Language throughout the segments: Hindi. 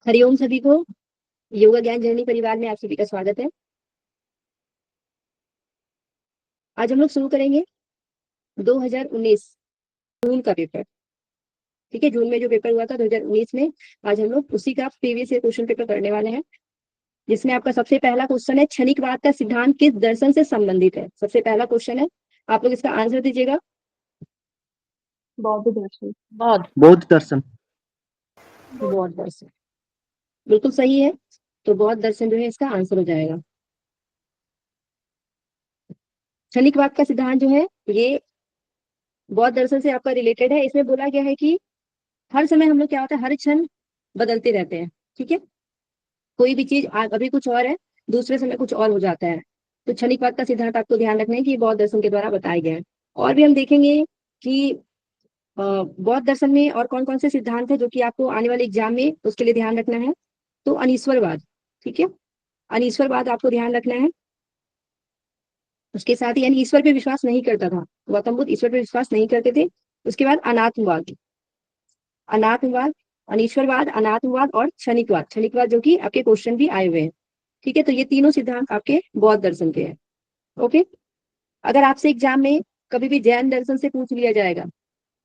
हरिओम सभी को। योगा ज्ञान जर्नी परिवार में आप सभी का स्वागत है। आज हम लोग शुरू करेंगे 2019 जून का पेपर। ठीक है, जून में जो पेपर हुआ था 2019 में, आज हम लोग उसी का प्रीवियस ईयर क्वेश्चन पेपर करने वाले हैं, जिसमें आपका सबसे पहला क्वेश्चन है क्षणिकवाद का सिद्धांत किस दर्शन से संबंधित है। सबसे पहला क्वेश्चन है, आप लोग इसका आंसर दीजिएगा। बौद्ध दर्शन। बौद्ध दर्शन। बौद्ध दर्शन बिल्कुल सही है। तो बौद्ध दर्शन जो है इसका आंसर हो जाएगा। क्षणिकवाद का सिद्धांत जो है ये बौद्ध दर्शन से आपका रिलेटेड है। इसमें बोला गया है कि हर समय हम लोग क्या होता है, हर क्षण बदलते रहते हैं। ठीक है, कोई भी चीज अभी कुछ और है, दूसरे समय कुछ और हो जाता है। तो क्षणिकवाद का सिद्धांत आपको ध्यान रखना है कि बौद्ध दर्शन के द्वारा बताया गया है। और भी हम देखेंगे कि बौद्ध दर्शन में और कौन कौन से सिद्धांत है जो कि आपको आने वाले एग्जाम में उसके लिए ध्यान रखना है। तो अनीश्वरवाद, ठीक है, अनीश्वरवाद आपको ध्यान रखना है। उसके साथ ही यानी ईश्वर पे विश्वास नहीं करता था गौतम बुद्ध, ईश्वर पे विश्वास नहीं करते थे। उसके बाद अनात्मवाद, अनात्मवाद, अनीश्वरवाद, अनात्मवाद और क्षणिकवाद, क्षणिकवाद जो कि आपके क्वेश्चन भी आए हुए हैं। ठीक है, तो ये तीनों सिद्धांत आपके बौद्ध दर्शन के हैं। ओके, अगर आपसे एग्जाम में कभी भी जैन दर्शन से पूछ लिया जाएगा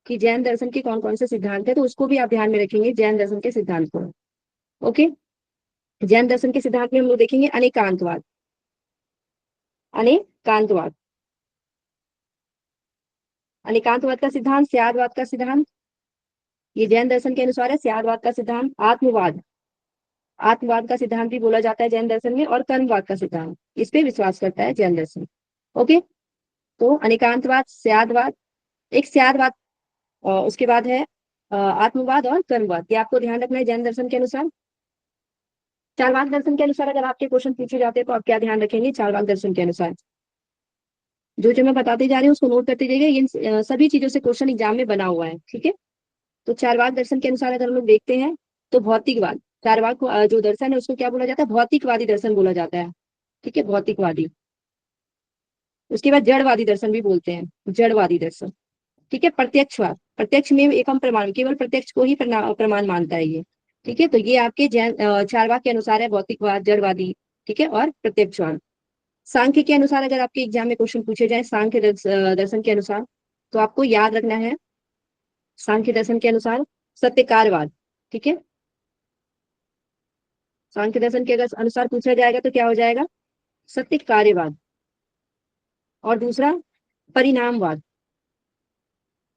कि जैन दर्शन के कौन कौन से सिद्धांत है, तो उसको भी आप ध्यान में रखेंगे, जैन दर्शन के सिद्धांत को। ओके, जैन दर्शन के सिद्धांत में हम लोग देखेंगे अनेकांतवाद, अनेकांतवाद, अनेकांतवाद का सिद्धांत, स्यादवाद का सिद्धांत, ये जैन दर्शन के अनुसार है। स्यादवाद का सिद्धांत, आत्मवाद, आत्मवाद का सिद्धांत भी बोला जाता है जैन दर्शन में, और कर्मवाद का सिद्धांत, इस पे विश्वास करता है जैन दर्शन। ओके, तो अनेकांतवाद, स्यादवाद, एक स्यादवाद, उसके बाद है आत्मवाद और कर्मवाद, ये आपको ध्यान रखना है जैन दर्शन के अनुसार। चारवाक दर्शन के अनुसार अगर आपके क्वेश्चन पूछे जाते हैं तो आप क्या ध्यान रखेंगे चारवाक दर्शन के अनुसार। जो मैं बताते जा रही हूँ उसको नोट करते जाइए, इन सभी चीजों से क्वेश्चन एग्जाम में बना हुआ है। ठीक है, तो चारवाक दर्शन के अनुसार अगर हम लोग देखते हैं तो भौतिकवाद, चारवाक जो दर्शन है उसको क्या बोला जाता है, भौतिकवादी दर्शन बोला जाता है। ठीक है, भौतिकवादी। उसके बाद जड़वादी दर्शन भी बोलते हैं, जड़वादी दर्शन। ठीक है, प्रत्यक्षवाद, प्रत्यक्ष में एकम प्रमाण, केवल प्रत्यक्ष को ही प्रमाण मानता है ये। ठीक है, तो ये आपके जैन चारवाक के अनुसार है, भौतिकवाद, जड़वादी। ठीक है, और प्रत्यक्षवाद। सांख्य के अनुसार अगर आपके एग्जाम में क्वेश्चन पूछे जाए सांख्य दर्शन के अनुसार, तो आपको याद रखना है सांख्य दर्शन के अनुसार सत्यकारवाद। ठीक है, सांख्य दर्शन के अगर अनुसार पूछा जाएगा तो क्या हो जाएगा, सत्य कार्यवाद। और दूसरा परिणामवाद,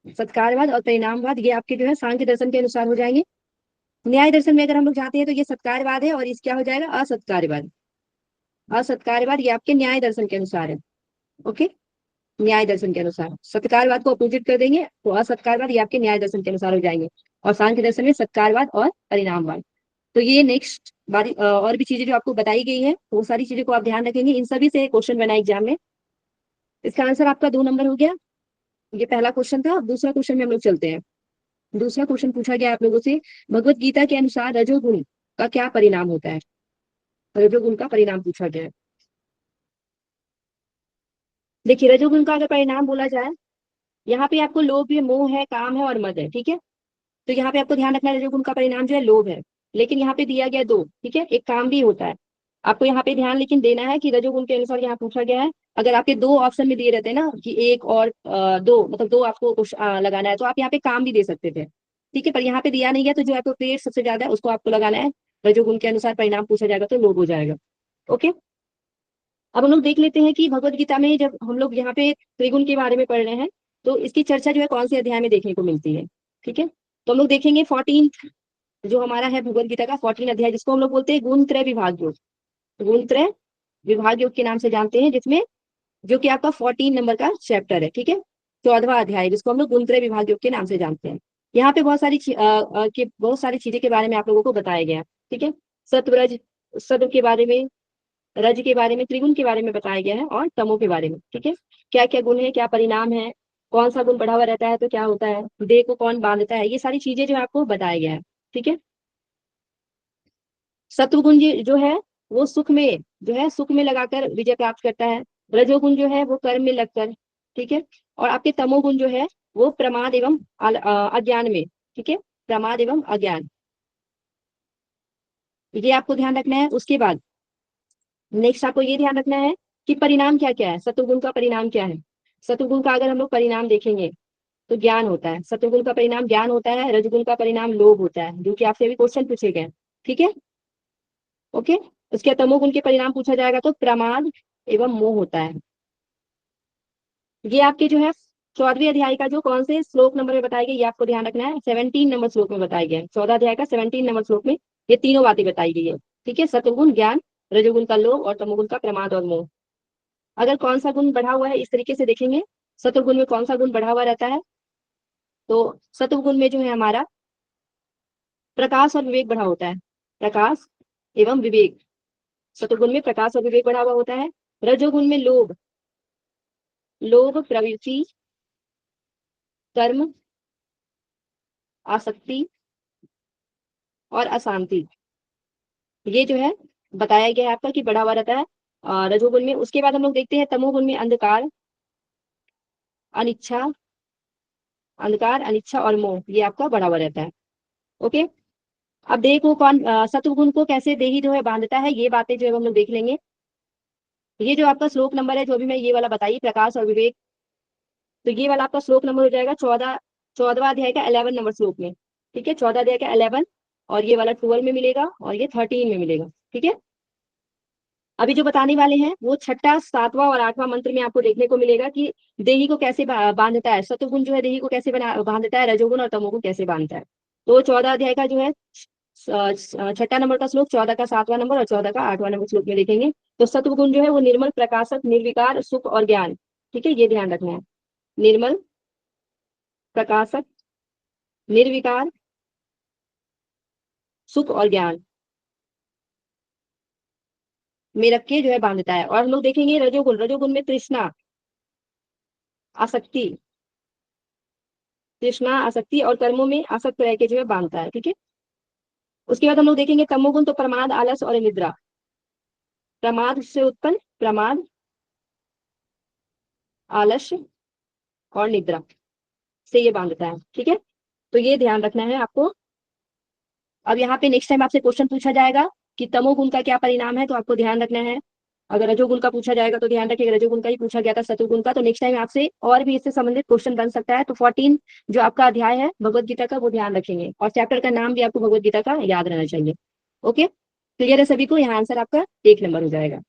सत्कारवाद और परिणामवाद, ये आपके जो है सांख्य दर्शन के अनुसार हो जाएंगे। न्याय दर्शन में अगर हम लोग जाते हैं तो ये सत्कारवाद है, और इस क्या हो जाएगा, असत्कारवाद। असत्कारवाद ये आपके न्याय दर्शन के अनुसार है। ओके, न्याय दर्शन के अनुसार सत्कारवाद को अपोजिट कर देंगे, तो असत्कारवाद ये आपके न्याय दर्शन के अनुसार हो जाएंगे। और सांख्य दर्शन में सत्कारवाद और परिणामवाद। तो ये नेक्स्ट बारी और भी चीजें जो आपको बताई गई है वो सारी चीजों को आप ध्यान रखेंगे, इन सभी से क्वेश्चन बना एग्जाम में। इसका आंसर आपका 2 नंबर हो गया। ये पहला क्वेश्चन था। अब दूसरा क्वेश्चन में हम लोग चलते हैं। दूसरा क्वेश्चन पूछा गया आप लोगों से, भगवत गीता के अनुसार रजोगुण का क्या परिणाम होता है। रजोगुण का परिणाम पूछा गया है। देखिए, रजोगुण का अगर परिणाम बोला जाए, यहाँ पे आपको लोभ है, मोह है, काम है और मद है। ठीक है, तो यहाँ पे आपको ध्यान रखना है रजोगुण का परिणाम जो है लोभ है, लेकिन यहाँ पे दिया गया 2। ठीक है, एक काम भी होता है। आपको यहाँ पे ध्यान लेकिन देना है कि रजोगुण के अनुसार यहाँ पूछा गया है। अगर आपके 2 ऑप्शन में दिए रहते हैं ना कि 1 और 2, मतलब 2 आपको लगाना है, तो आप यहाँ पे काम भी दे सकते थे। ठीक है, पर यहाँ पे दिया नहीं है, तो जो अप्रोप्रिएट सबसे ज्यादा है उसको आपको लगाना है। रजोगुण के अनुसार परिणाम पूछा जाएगा तो लोभ हो जाएगा। ओके, अब हम लोग देख लेते हैं कि भगवत गीता में जब हम लोग यहाँ पे त्रिगुण के बारे में पढ़ रहे हैं, तो इसकी चर्चा जो है कौन से अध्याय में देखने को मिलती है। ठीक है, तो हम लोग देखेंगे 14 जो हमारा है भगवत गीता का 14 अध्याय, जिसको हम लोग बोलते हैं गुण त्रय विभाग योग, गुण त्रय विभाग योग के नाम से जानते हैं, जिसमें जो कि आपका 14 नंबर का चैप्टर है। ठीक है, 14वां अध्याय, जिसको हम लोग गुण त्रय विभाग योग के नाम से जानते हैं। यहाँ पे बहुत सारी चीजें के बारे में आप लोगों को बताया गया। ठीक है, सत्वरज, सत्व के बारे में, रज के बारे में, त्रिगुण के बारे में बताया गया है, और तमो के बारे में। ठीक है, क्या क्या गुण है, क्या परिणाम है, कौन सा गुण बढ़ा हुआ रहता है तो क्या होता है, देह को कौन बांधता है, ये सारी चीजें जो है आपको बताया गया है। ठीक है, सत्वगुण जो है वो सुख में, जो है सुख में लगाकर विजय प्राप्त करता है। रजोगुण जो है वो कर्म में लगकर। ठीक है, और आपके तमोगुण जो है वो प्रमाद एवं अज्ञान में। ठीक है, प्रमाद एवं अज्ञान, ये आपको ध्यान रखना है। उसके बाद नेक्स्ट आपको ये ध्यान रखना है कि परिणाम क्या क्या है, सत्वगुण का परिणाम क्या है। सत्वगुण का अगर हम लोग परिणाम देखेंगे तो ज्ञान होता है, सत्वगुण का परिणाम ज्ञान होता है, रजगुण का परिणाम लोभ होता है, जो कि आपसे अभी क्वेश्चन पूछे गए। ठीक है, ओके। उसके बाद तमोगुण के परिणाम पूछा जाएगा तो प्रमाद एवं मोह होता है। ये आपके जो है 14वें अध्याय का जो कौन से श्लोक नंबर में बताए गए, ये आपको ध्यान रखना है। 17 नंबर श्लोक में बताई गए, 14 अध्याय का 17 नंबर श्लोक में ये तीनों बातें बताई गई है। ठीक है, सत्वगुण ज्ञान, रजोगुण का लोभ और तमोगुण का प्रमाद और मोह। अगर कौन सा गुण बढ़ा हुआ है इस तरीके से देखेंगे, सत्वगुण में कौन सा गुण बढ़ा हुआ रहता है, तो सत्वगुण में जो है हमारा प्रकाश और विवेक बढ़ा होता है, प्रकाश एवं विवेक। सत्वगुण में प्रकाश और विवेक बढ़ा हुआ होता है। रजोगुण में लोभ, लोभ प्रवृत्ति, कर्म, आसक्ति और अशांति, ये जो है बताया गया है आपका कि बढ़ा हुआ रहता है रजोगुण में। उसके बाद हम लोग देखते हैं तमोगुण में अंधकार, अनिच्छा, अंधकार अनिच्छा और मोह, ये आपका बढ़ा हुआ रहता है। ओके, अब देखो कौन सत्वगुण को कैसे देही जो है बांधता है, ये बातें जो है हम लोग देख लेंगे। ये जो आपका श्लोक नंबर है जो भी मैं ये वाला बताई प्रकाश और विवेक, तो ये वाला आपका श्लोक नंबर हो जाएगा 14वां अध्याय का 11 नंबर श्लोक में। ठीक है, 14 अध्याय का 11, और ये वाला 12 में मिलेगा और ये 13 में मिलेगा। ठीक है, अभी जो बताने वाले हैं वो छठा, सातवां और आठवां मंत्र में आपको देखने को मिलेगा कि देही को कैसे बांधता है, सत्वगुण जो है देही को कैसे बांधता है, रजोगुण और तमोगुण कैसे बांधता है। तो 14 अध्याय का जो है छठा नंबर का श्लोक, 14 का 7वां नंबर और 14 का 8वां नंबर श्लोक में देखेंगे। तो सत्वगुण जो है वो निर्मल, प्रकाशक, निर्विकार, सुख और ज्ञान। ठीक है, ये ध्यान रखना है। निर्मल, प्रकाशक, निर्विकार, सुख और ज्ञान में रख के जो है बांधता है। और हम लोग देखेंगे रजोगुण, रजोगुण में तृष्णा, आसक्ति, तृष्णा, आसक्ति और कर्मों में आसक्त रह के जो है बांधता है। ठीक है, उसके बाद हम लोग देखेंगे तमोगुण, तो प्रमाद, आलस और निद्रा। प्रमाद से उत्पन्न प्रमाद, आलस्य और निद्रा से ये बांधता है। ठीक है, तो ये ध्यान रखना है आपको। अब यहाँ पे नेक्स्ट टाइम आपसे क्वेश्चन पूछा जाएगा कि तमोगुण का क्या परिणाम है, तो आपको ध्यान रखना है। अगर रजोगुण का पूछा जाएगा तो ध्यान रखिएगा, रजोगुण का ही पूछा गया था सतुगुण का, तो नेक्स्ट टाइम आपसे और भी इससे संबंधित क्वेश्चन बन सकता है। तो 14 जो आपका अध्याय है भगवत गीता का वो ध्यान रखेंगे, और चैप्टर का नाम भी आपको भगवत गीता का याद रहना चाहिए। ओके, क्लियर है सभी को, यहाँ आंसर आपका 1 नंबर हो जाएगा।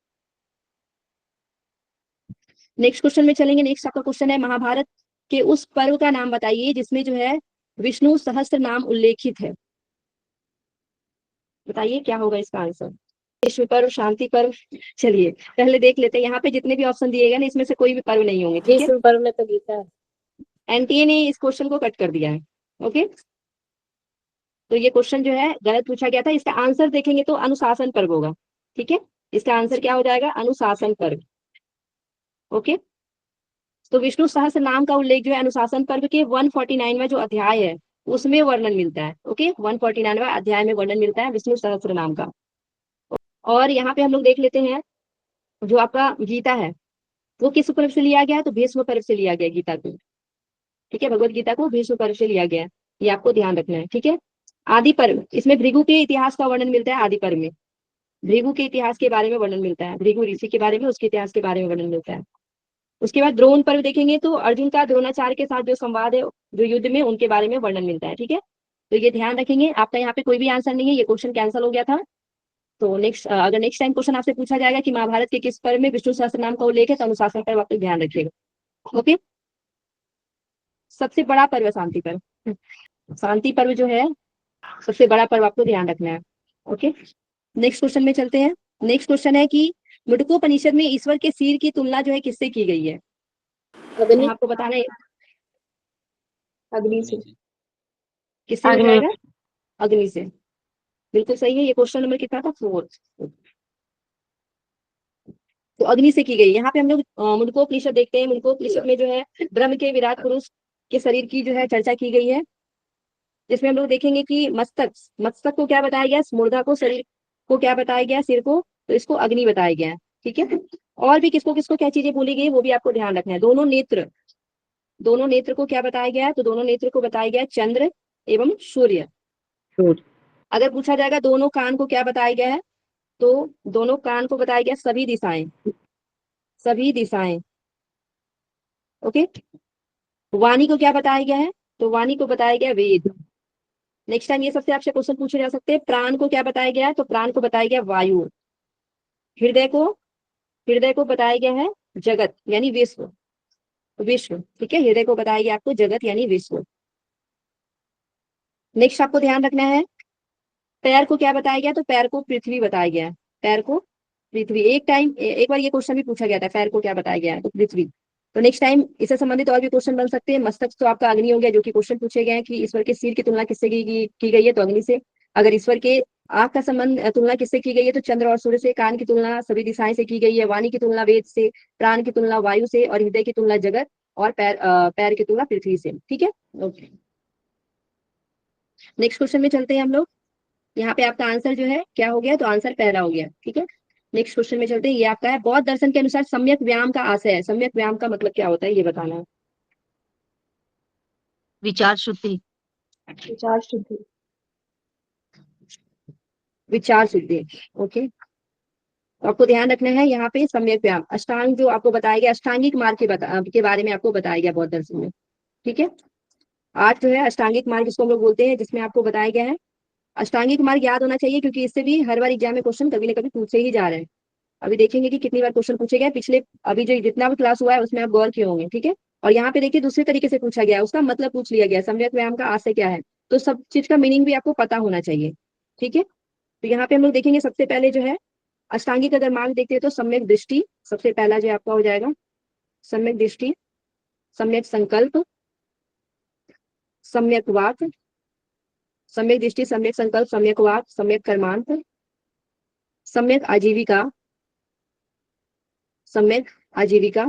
नेक्स्ट क्वेश्चन में चलेंगे। नेक्स्ट आपका क्वेश्चन है महाभारत के उस पर्व का नाम बताइए जिसमें जो है विष्णु सहस्त्र नाम उल्लेखित है। बताइए क्या होगा इसका आंसर। विश्व पर्व, शांति पर्व, चलिए पहले देख लेते हैं। यहाँ पे जितने भी ऑप्शन दिए गए ना इसमें से कोई भी पर्व नहीं होंगे। ठीक है, विश्व पर्व में तो गीता है। एनटीए ने इस क्वेश्चन को कट कर दिया है। ओके, तो ये क्वेश्चन जो है गलत पूछा गया था। इसका आंसर देखेंगे तो अनुशासन पर्व होगा। ठीक है, इसका आंसर क्या हो जाएगा, अनुशासन पर्व। ओके, तो विष्णु सहस्त्र नाम का उल्लेख जो है अनुशासन पर्व के 149 में जो अध्याय है उसमें वर्णन मिलता है। ओके, 149वां अध्याय में वर्णन मिलता है विष्णु सहस्त्र नाम का। और यहाँ पे हम लोग देख लेते हैं जो आपका गीता है वो किस पर्व से लिया गया है, तो भीष्म पर्व से लिया गया गीता को। ठीक है, भगवत गीता को भीष्म पर्व से लिया गया है, ये आपको ध्यान रखना है। ठीक है, आदि पर्व, इसमें भृगु के इतिहास का वर्णन मिलता है। आदि पर्व में भृगु के इतिहास के बारे में वर्णन मिलता है, भृगु ऋषि के बारे में, उसके इतिहास के बारे में वर्णन मिलता है। उसके बाद द्रोण पर्व देखेंगे तो अर्जुन का द्रोणाचार्य के साथ जो संवाद है जो युद्ध में, उनके बारे में वर्णन मिलता है। ठीक है, तो ये ध्यान रखेंगे। आपका यहाँ पे कोई भी आंसर नहीं है, ये क्वेश्चन कैंसिल हो गया था। तो नेक्स्ट अगर नेक्स्ट टाइम क्वेश्चन आपसे पूछा जाएगा कि महाभारत के किस पर्व में विष्णु सहस्त्र नाम का उल्लेख है, तो अनुशासन पर्व आप लोग ध्यान रखिएगा। ओके, सबसे बड़ा पर्व है शांति पर्व। शांति पर्व जो है सबसे बड़ा पर्व, आपको ध्यान रखना है। ओके, नेक्स्ट क्वेश्चन में चलते हैं। नेक्स्ट क्वेश्चन है कि मुंडकोपनिषद में ईश्वर के सिर की तुलना जो है किससे की गई है। अग्नि, आपको बताना है अग्नि से, किससे हो अग्नि, जाएगा, अग्नि से। बिल्कुल सही है, ये क्वेश्चन नंबर कितना था, 4। तो अग्नि से की गई। यहाँ पे हम लोग मुंडकोपनिषद देखते हैं। मुंडकोपनिषद में जो है ब्रह्म के विराट पुरुष के शरीर की जो है चर्चा की गई है, जिसमें हम लोग देखेंगे कि मस्तक, मस्तक को क्या बताया गया, मूर्धा को, शरीर को क्या बताया गया, सिर को, तो इसको अग्नि बताया गया है। ठीक है, और भी किसको किसको क्या चीजें बोली गई वो भी आपको ध्यान रखना है। दोनों नेत्र, दोनों नेत्र को क्या बताया गया है, तो दोनों नेत्र को बताया गया चंद्र एवं सूर्य। अगर पूछा जाएगा दोनों कान को क्या बताया गया है, तो दोनों कान को बताया गया सभी दिशाएं, सभी दिशाएं। ओके। वाणी को क्या बताया गया है, तो वाणी को बताया गया वेद। नेक्स्ट टाइम ये सबसे आपसे क्वेश्चन पूछे जा सकते हैं। प्राण को क्या बताया गया है, तो प्राण को बताया गया वायु। हृदय को, हृदय को बताया गया है जगत यानी विश्व, विश्व। ठीक है, हृदय को बताया गया आपको जगत यानी विश्व। नेक्स्ट आपको ध्यान रखना है, पैर को क्या बताया गया, तो पैर को पृथ्वी बताया गया है। पैर को पृथ्वी। एक टाइम एक बार ये क्वेश्चन भी पूछा गया था, पैर को क्या बताया गया है, तो पृथ्वी। तो नेक्स्ट टाइम इससे संबंधित और भी क्वेश्चन बन सकते हैं। मस्तक तो आपका अग्नि हो गया, जो कि क्वेश्चन पूछे गए हैं कि ईश्वर के सिर की तुलना किससे की गई है, तो अग्नि से। अगर ईश्वर के आंख का संबंध तुलना किससे की गई है, तो चंद्र और सूर्य से। कान की तुलना सभी दिशाएं से की गई है। वाणी की तुलना वेद से। प्राण की तुलना वायु से। और हृदय की तुलना जगत। और पैर की तुलना पृथ्वी से। ठीक है, ओके। नेक्स्ट क्वेश्चन में चलते हैं हम लोग। यहाँ पे आपका आंसर जो है क्या हो गया, तो आंसर पहला हो गया। ठीक है, नेक्स्ट क्वेश्चन में चलते हैं। ये आपका है, बौद्ध दर्शन के अनुसार सम्यक व्यायाम का आशय है। सम्यक व्यायाम का मतलब क्या होता है, ये बताना है। विचार शुद्धि। विचार शुद्धि। विचार शुद्धि। ओके। तो आपको ध्यान रखना है यहाँ पे सम्यक व्यायाम अष्टांग जो आपको बताया गया, अष्टांगिक मार्ग के बारे में आपको बताया गया बौद्ध दर्शन में। ठीक है, आज जो है अष्टांगिक मार्ग जिसको हम लोग बोलते हैं, जिसमें आपको बताया गया है। अष्टांगिक मार्ग याद होना चाहिए, क्योंकि इससे भी हर बार एग्जाम में क्वेश्चन कभी ना कभी पूछे ही जा रहे हैं। अभी देखेंगे कि कितनी बार क्वेश्चन पूछे गए पिछले, अभी जो जितना भी क्लास हुआ है उसमें आप गौर किए होंगे। ठीक है, और यहाँ पे देखिए दूसरे तरीके से पूछा गया है, उसका मतलब पूछ लिया गया है, सम्यक व्यायाम का आशय क्या है। तो सब चीज का मीनिंग भी आपको पता होना चाहिए। ठीक है, तो यहाँ पे हम लोग देखेंगे सबसे पहले जो है अष्टांगिक अगर मार्ग देखते हैं, तो सम्यक दृष्टि सबसे पहला जो आपका हो जाएगा। सम्यक दृष्टि, सम्यक संकल्प, सम्यक वाक, सम्यक दृष्टि, सम्यक संकल्प, सम्यक वाक, सम्यक कर्मांत, सम्यक आजीविका, सम्यक आजीविका,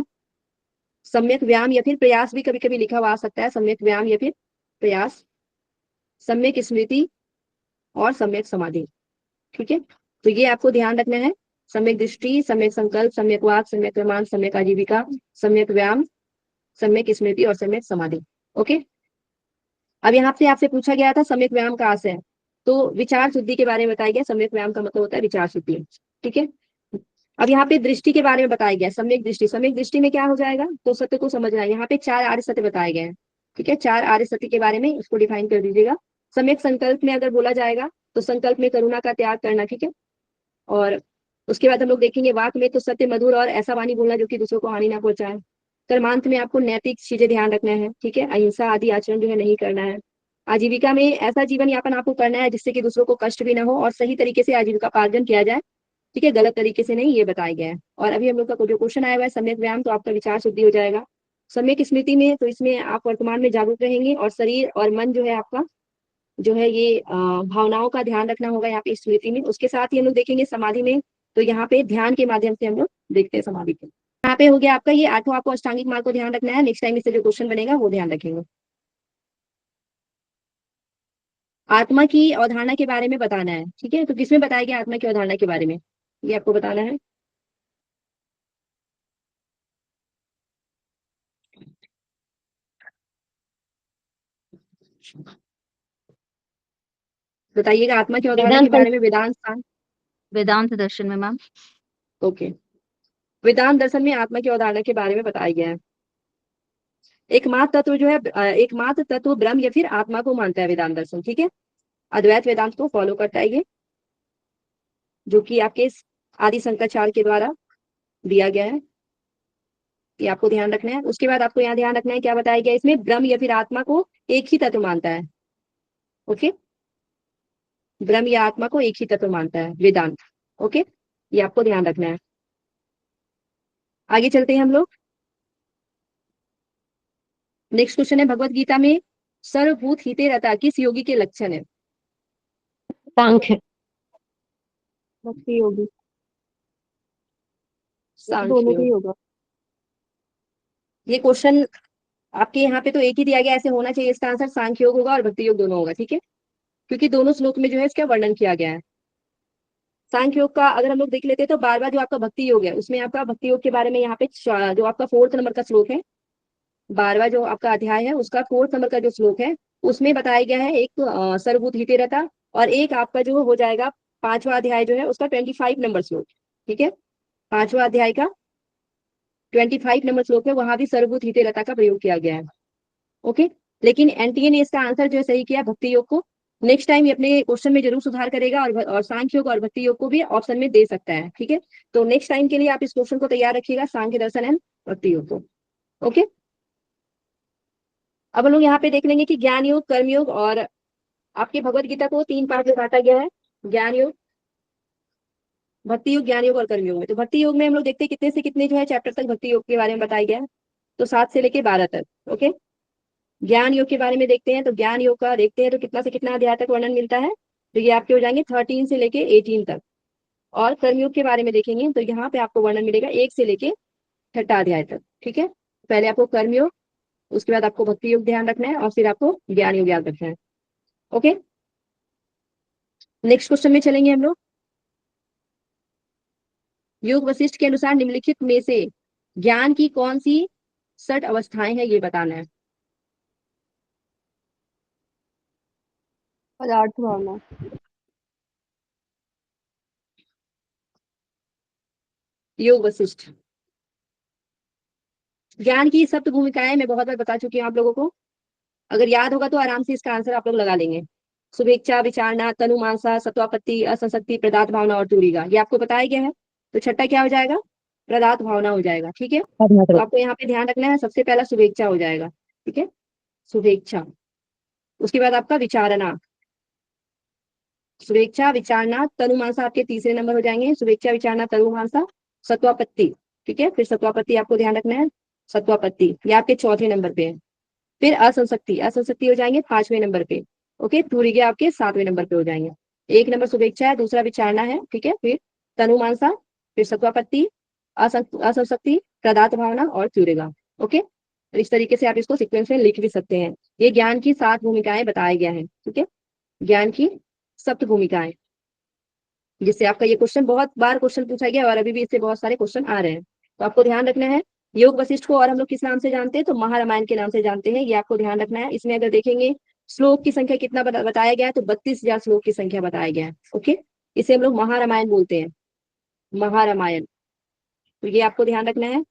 सम्यक व्यायाम या फिर प्रयास भी कभी कभी लिखा हुआ आ सकता है, सम्यक व्यायाम या फिर प्रयास, सम्यक स्मृति और सम्यक समाधि। ठीक है, तो ये आपको ध्यान रखना है। सम्यक दृष्टि, सम्यक संकल्प, सम्यक वाक, सम्यक कर्मांत, सम्यक आजीविका, सम्यक व्यायाम, सम्यक स्मृति और सम्यक समाधि। ओके। अब यहाँ से आपसे पूछा गया था सम्यक व्यायाम का आशय, तो विचार शुद्धि के बारे में बताया गया। सम्यक व्यायाम का मतलब होता है विचार शुद्धि। ठीक है, अब यहाँ पे दृष्टि के बारे में बताया गया, सम्यक दृष्टि। सम्यक दृष्टि में क्या हो जाएगा, तो सत्य को समझना है। यहाँ पे 4 आर्य सत्य बताए गए हैं। ठीक है, 4 आर्य सत्य के बारे में उसको डिफाइन कर दीजिएगा। सम्यक संकल्प में अगर बोला जाएगा, तो संकल्प में करुणा का त्याग करना। ठीक है, और उसके बाद हम लोग देखेंगे वाक में, तो सत्य, मधुर और ऐसा वाणी बोलना जो कि दूसरों को हानि ना पहुंचाए। कर्मांत में आपको नैतिक चीजें ध्यान रखना है। ठीक है, अहिंसा आदि आचरण जो है नहीं करना है। आजीविका में ऐसा जीवन यापन आपको करना है जिससे कि दूसरों को कष्ट भी ना हो और सही तरीके से आजीविका पार्जन किया जाए। ठीक है, गलत तरीके से नहीं, ये बताया गया है। और अभी हम लोग का जो क्वेश्चन आया हुआ है सम्यक व्यायाम, तो आपका विचार शुद्धि हो जाएगा। सम्यक स्मृति में, तो इसमें आप वर्तमान में जागरूक रहेंगे और शरीर और मन जो है आपका जो है ये भावनाओं का ध्यान रखना होगा यहाँ पे स्मृति में। उसके साथ ही हम लोग देखेंगे समाधि में, तो यहाँ पे ध्यान के माध्यम से हम लोग देखते हैं समाधि को। यहाँ पे हो गया आपका ये 8वां, आपको अष्टांगिक मार्ग को ध्यान रखना है। नेक्स्ट टाइम इससे जो क्वेश्चन बनेगा वो ध्यान रखेंगे। आत्मा की अवधारणा के बारे में बताना है। ठीक है, तो किसमें बताया गया आत्मा की अवधारणा के बारे में, ये आपको बताना है। बताइएगा आत्मा की अवधारणा के बारे में। वेदांत, वेदांत दर्शन में मैम। ओके, वेदांत दर्शन में आत्मा की अवधारणा के बारे में बताया गया है। एकमात्र तत्व जो है एकमात्र तत्व ब्रह्म या फिर आत्मा को मानता है वेदांत दर्शन। ठीक है, अद्वैत वेदांत को फॉलो करता है ये, जो कि आपके आदि शंकराचार्य के द्वारा दिया गया है। ये आपको ध्यान रखना है। उसके बाद आपको यहाँ ध्यान रखना है क्या बताया गया इसमें, ब्रह्म या फिर आत्मा को एक ही तत्व मानता है। ओके, ब्रह्म या आत्मा को एक ही तत्व मानता है वेदांत। ओके, ये आपको ध्यान रखना है। आगे चलते हैं हम लोग। नेक्स्ट क्वेश्चन है, भगवत गीता में सर्वभूत हिते रता किस योगी के लक्षण है। सांख्य। भक्ति योगी। दोनों सांख्य का ही योग। होगा। ये क्वेश्चन आपके यहाँ पे तो एक ही दिया गया, ऐसे होना चाहिए। इसका आंसर सांख्य योग होगा और भक्ति योग दोनों होगा। ठीक है, क्योंकि दोनों श्लोक में जो है इसका वर्णन किया गया है। सांख्य योग का अगर हम लोग देख लेते हैं, तो बार बार जो आपका भक्ति योग है उसमें आपका भक्ति योग के बारे में यहाँ पे जो आपका 4th नंबर का श्लोक है, 12वां जो आपका अध्याय है उसका 4th नंबर का जो श्लोक है, उसमें बताया गया है एक सर्वभूत हिते रता और एक आपका जो हो जाएगा 5वां अध्याय जो है उसका 25 नंबर श्लोक, ठीक है। 5वां अध्याय का 25 नंबर श्लोक है, वहां भी सर्वभूत हिते लता का प्रयोग किया गया है। ओके, लेकिन एनटीए ने इसका आंसर जो है सही किया, भक्ति योग को। नेक्स्ट टाइम ये अपने क्वेश्चन में जरूर सुधार करेगा, और सांख्य योग और भक्ति योग को भी ऑप्शन में दे सकता है, ठीक है। तो नेक्स्ट टाइम के लिए आप इस क्वेश्चन को तैयार रखिएगा, सांख्य दर्शन एंड भक्ति योग को। ओके, अब हम लोग यहाँ पे देख लेंगे कि ज्ञान योग, कर्म योग, और आपकी भगवत गीता को 3 पार्ट में बांटा गया है, ज्ञान योग, भक्ति योग, ज्ञान योग और कर्म योग में। तो भक्ति योग में हम लोग देखते हैं कितने से कितने जो है चैप्टर तक भक्ति योग के बारे में बताया गया है, तो 7 से लेके 12 तक। ओके, ज्ञान योग के बारे में देखते हैं, तो ज्ञान योग का देखते हैं तो कितना से कितना अध्याय तक वर्णन मिलता है, तो ये आपके हो जाएंगे 13 से लेके 18 तक। और कर्मयोग के बारे में देखेंगे तो यहाँ पे आपको वर्णन मिलेगा 1 से लेके 6ठा अध्याय तक, ठीक है। पहले आपको कर्मयोग, उसके बाद आपको भक्ति योग ध्यान रखना है, और फिर आपको ज्ञान योग याद रखना है। ओके, नेक्स्ट क्वेश्चन में चलेंगे हम लोग। योग वशिष्ठ के अनुसार निम्नलिखित में से ज्ञान की कौन सी 6 अवस्थाएं हैं, ये बताना है। पदार्थ भावना। योग वशिष्ठ, ज्ञान की सप्त भूमिकाएं मैं बहुत बार बता चुकी हूँ आप लोगों को, अगर याद होगा तो आराम से इसका आंसर आप लोग लगा लेंगे। शुभेच्छा, विचारणा, तनुमानसा, सत्वापत्ति, असंशक्ति, प्रदात भावना और तुरीगा, ये आपको बताया गया है। तो छठा क्या हो जाएगा, प्रदात भावना हो जाएगा, ठीक है। तो आपको यहाँ पे ध्यान रखना है, सबसे पहला शुभेच्छा हो जाएगा, ठीक है, शुभेच्छा। उसके बाद आपका विचारणा, शुभेच्छा, विचारणा, तनुमानसा आपके तीसरे नंबर हो जाएंगे, शुभेच्छा, विचारणा, तनुमानसा, सत्वापत्ति, ठीक है। फिर सत्वापत्ति आपको ध्यान रखना है, सत्वापत्ति ये आपके चौथे नंबर पे है। फिर असंशक्ति, असंशक्ति हो जाएंगे 5वें नंबर पे। ओके, तुरीगे आपके 7वें नंबर पे हो जाएंगे। 1 नंबर शुभेच्छा है, दूसरा विचारणा है, ठीक है, फिर तनुमानसा, फिर सत्वापत्ति, असंशक्ति, प्रदात भावना और तुरीगा। ओके, तो इस तरीके से आप इसको सीक्वेंस में लिख भी सकते हैं। ये ज्ञान की 7 भूमिकाएं बताया गया है, ठीक है, ज्ञान की 7 भूमिकाएं, जिससे आपका ये क्वेश्चन बहुत बार क्वेश्चन पूछा गया और अभी भी इससे बहुत सारे क्वेश्चन आ रहे हैं, तो आपको ध्यान रखना है। योग वशिष्ठ को और हम लोग किस नाम से जानते हैं, तो महारामायण के नाम से जानते हैं, ये आपको ध्यान रखना है। इसमें अगर देखेंगे श्लोक की संख्या कितना बताया गया है, तो 32,000 श्लोक की संख्या बताया गया है। ओके, इसे हम लोग महारामायण बोलते हैं, महारामायण, तो ये आपको ध्यान रखना है।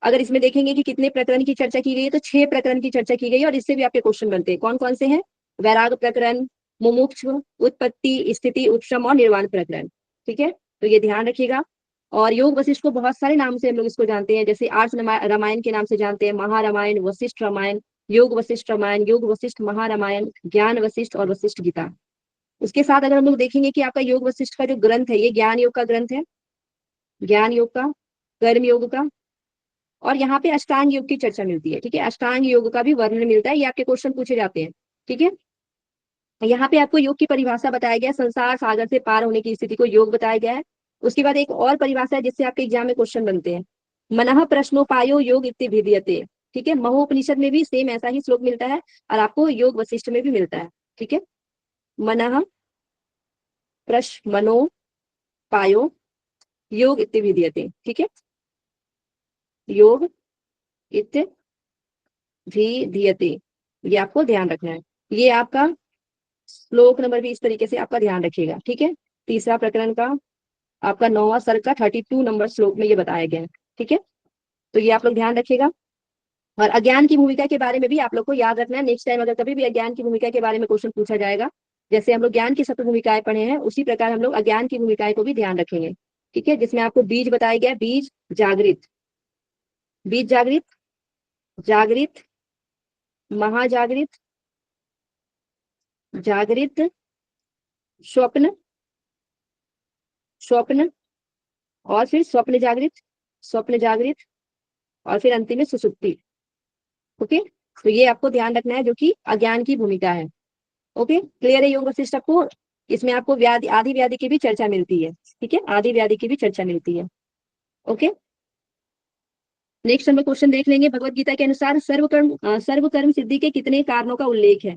अगर इसमें देखेंगे कि कितने प्रकरण की चर्चा की गई है, तो 6 प्रकरण की चर्चा की गई है, और इससे भी आपके क्वेश्चन बनते हैं। कौन कौन से हैं, वैराग प्रकरण, मुमुक्षु, उत्पत्ति, स्थिति, उपशम और निर्वाण प्रकरण, ठीक है, तो ये ध्यान रखिएगा। और योग वशिष्ठ को बहुत सारे नाम से हम लोग इसको जानते हैं, जैसे आर्ष रामायण के नाम से जानते हैं, महारामायण, वशिष्ठ रामायण, योग वशिष्ठ रामायण, योग वशिष्ठ महारामायण, ज्ञान वशिष्ठ और वशिष्ठ गीता। उसके साथ अगर हम लोग देखेंगे कि आपका योग वशिष्ठ का जो ग्रंथ है, ये ज्ञान योग का ग्रंथ है, ज्ञान योग का, कर्म योग का, और यहाँ पे अष्टांग योग की चर्चा मिलती है, ठीक है, अष्टांग योग का भी वर्णन मिलता है, ये आपके क्वेश्चन पूछे जाते हैं, ठीक है। यहाँ पे आपको योग की परिभाषा बताया गया है, संसार सागर से पार होने की स्थिति को योग बताया गया है। उसके बाद एक और परिभाषा है जिससे आपके एग्जाम में क्वेश्चन बनते हैं, मनः प्रश्नोपायो योग इति भिद्यते, ठीक है, महोपनिषद में भी सेम ऐसा ही श्लोक मिलता है, और आपको योग वशिष्ठ में भी मिलता है, ठीक है। मनः प्रश्नो पायो योग इति भिद्यते, ठीक है, योग इति भिद्यते, ये आपको ध्यान रखना है। ये आपका श्लोक नंबर भी इस तरीके से आपका ध्यान रखिएगा, ठीक है। तीसरा प्रकरण का आपका 9वां सर्ग का 32 नंबर श्लोक में ये बताया गया है, ठीक है, तो ये आप लोग ध्यान रखिएगा। और अज्ञान की भूमिका के बारे में भी आप लोग को याद रखना है, नेक्स्ट टाइम अगर कभी भी अज्ञान की भूमिका के बारे में क्वेश्चन पूछा जाएगा, जैसे हम लोग ज्ञान की 7 भूमिकाएं पढ़े हैं, उसी प्रकार हम लोग अज्ञान की भूमिकाएं को भी ध्यान रखेंगे, ठीक है, जिसमें आपको बीज बताया गया, बीज जागृत, बीज जागृत, जागृत, महाजागृत, जागृत, स्वप्न, स्वप्न, और फिर स्वप्न जागृत, स्वप्न जागृत, और फिर अंतिम में सुसुप्ति। ओके, तो ये आपको ध्यान रखना है, जो कि अज्ञान की भूमिका है। ओके, क्लियर है योग वशिष्ठ आपको। इसमें आपको व्याधि, आदि व्याधि की भी चर्चा मिलती है, ठीक है, आदि व्याधि की भी चर्चा मिलती है। ओके, नेक्स्ट हम लोग क्वेश्चन देख लेंगे। भगवत गीता के अनुसार सर्वकर्म सिद्धि के कितने कारणों का उल्लेख है,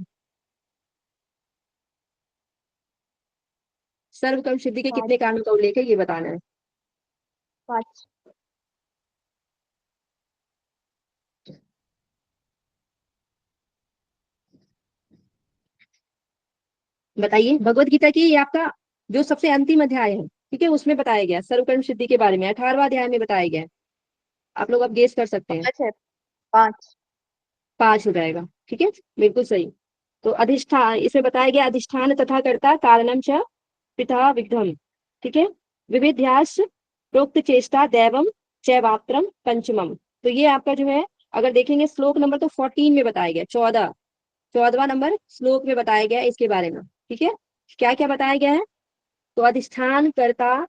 सर्वकर्म सिद्धि के कितने कारणों का उल्लेख है, ये बताना है। 5। बताइए। भगवत गीता की ये आपका जो सबसे अंतिम अध्याय है, ठीक है, उसमें बताया गया सर्वकर्म सिद्धि के बारे में, 18वां अध्याय में बताया गया है। आप लोग अब गेस कर सकते हैं। 5 है। 5। 5 हो जाएगा, ठीक है, बिल्कुल सही। तो अधिष्ठान, इसमें बताया गया अधिष्ठान तथा कर्ता कारणम च पिता विघ्नम, ठीक है, विविध्यास प्रोक्त चेष्टा दैवम चैवात्रम पंचमम। तो ये आपका जो है, अगर देखेंगे श्लोक नंबर तो 14 में बताया गया, 14वां नंबर श्लोक में बताया गया है इसके बारे में, ठीक है। क्या क्या बताया गया है? तो अधिष्ठान कर्ता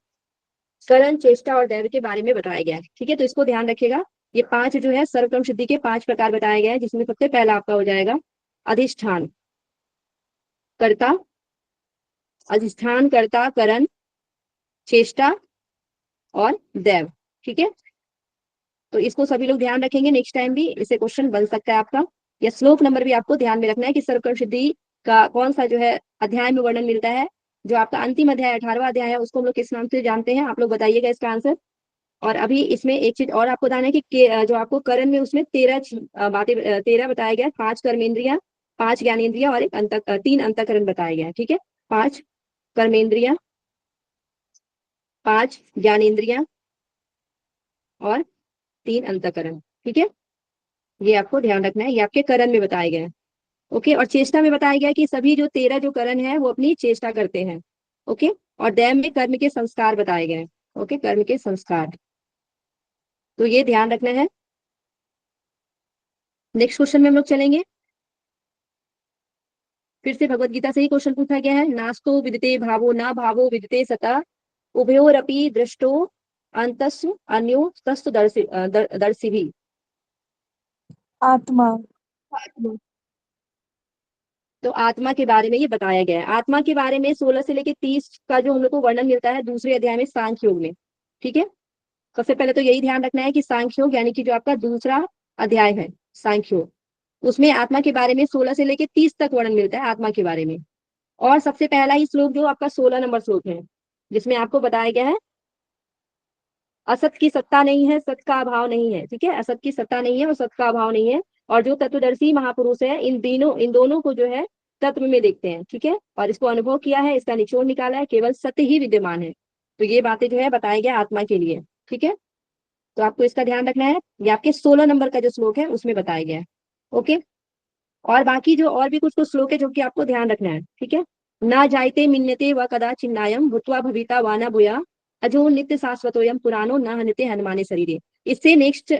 करण चेष्टा और दैव के बारे में बताया गया है, ठीक है। तो इसको ध्यान रखिएगा। ये 5 जो है सर्वक्रम सिद्धि के 5 प्रकार बताए गए हैं, जिसमें सबसे पहला आपका हो जाएगा अधिष्ठान कर्ता, अधिष्ठान कर्ता करण चेष्टा और दैव, ठीक है। तो इसको सभी लोग ध्यान रखेंगे, नेक्स्ट टाइम भी इसे क्वेश्चन बन सकता है आपका। या श्लोक नंबर भी आपको ध्यान में रखना है कि सर्वकर्म सिद्धि का कौन सा जो है अध्याय में वर्णन मिलता है। जो आपका अंतिम अध्याय 18वां अध्याय है, उसको हम लोग किस नाम से जानते हैं, आप लोग बताइएगा इसका आंसर। और अभी इसमें एक चीज और आपको बताना है कि जो आपको करण में उसमें 13 बातें 13 बताया गया है। 5 कर्मेंद्रिया, 5 ज्ञानेन्द्रिया और 3 अंतःकरण बताया गया है, ठीक है। 5 कर्मेंद्रिया, 5 ज्ञानेन्द्रिया और 3 अंतःकरण, ठीक है। ये आपको ध्यान रखना है, ये आपके करण में बताए गए हैं। ओके। और चेष्टा में बताया गया है कि सभी जो 13 जो करण है वो अपनी चेष्टा करते हैं। ओके। और दैव में कर्म के संस्कार बताए गए हैं। ओके, कर्म के संस्कार, तो ये ध्यान रखना है। नेक्स्ट क्वेश्चन में हम लोग चलेंगे। फिर से भगवत गीता से ही क्वेश्चन पूछा गया है। नास्तो विदिते भावो ना भावो विदिते सता उभयोरपि दृष्टो अंतस्सु अन्यो तस्तु दर्शि भी। आत्मा। तो आत्मा के बारे में ये बताया गया है। आत्मा के बारे में 16 से लेकर 30 का जो हम लोग को वर्णन मिलता है दूसरे अध्याय में सांख्य योग में, ठीक है। सबसे पहले तो यही ध्यान रखना है कि सांख्य योग यानी कि जो आपका दूसरा अध्याय है सांख्य योग, उसमें आत्मा के बारे में 16 से लेकर 30 तक वर्णन मिलता है आत्मा के बारे में। और सबसे पहला ही श्लोक जो आपका 16 नंबर श्लोक है, जिसमें आपको बताया गया है असत की सत्ता नहीं है, सत का अभाव नहीं है, ठीक है। असत की सत्ता नहीं है और सत का अभाव नहीं है। और जो तत्वदर्शी महापुरुष है इन दोनों को जो है तत्व में देखते हैं, ठीक है। और इसको अनुभव किया है, इसका निचोड़ निकाला है, केवल सत्य ही विद्यमान है। तो ये बातें जो है बताई गया आत्मा के लिए, ठीक है। तो आपको इसका ध्यान रखना है, ये आपके 16 नंबर का जो श्लोक है उसमें बताया गया है। ओके। और बाकी जो और भी कुछ कुछ श्लोक है जो कि आपको ध्यान रखना है, ठीक है। ना जायते मिन्यते व कदा चिन्नायम भूत्वा भविता वाना भूया अजो नित्य शाश्वतोयम पुरानो न हन्यते हनुमाने शरीरे। इससे नेक्स्ट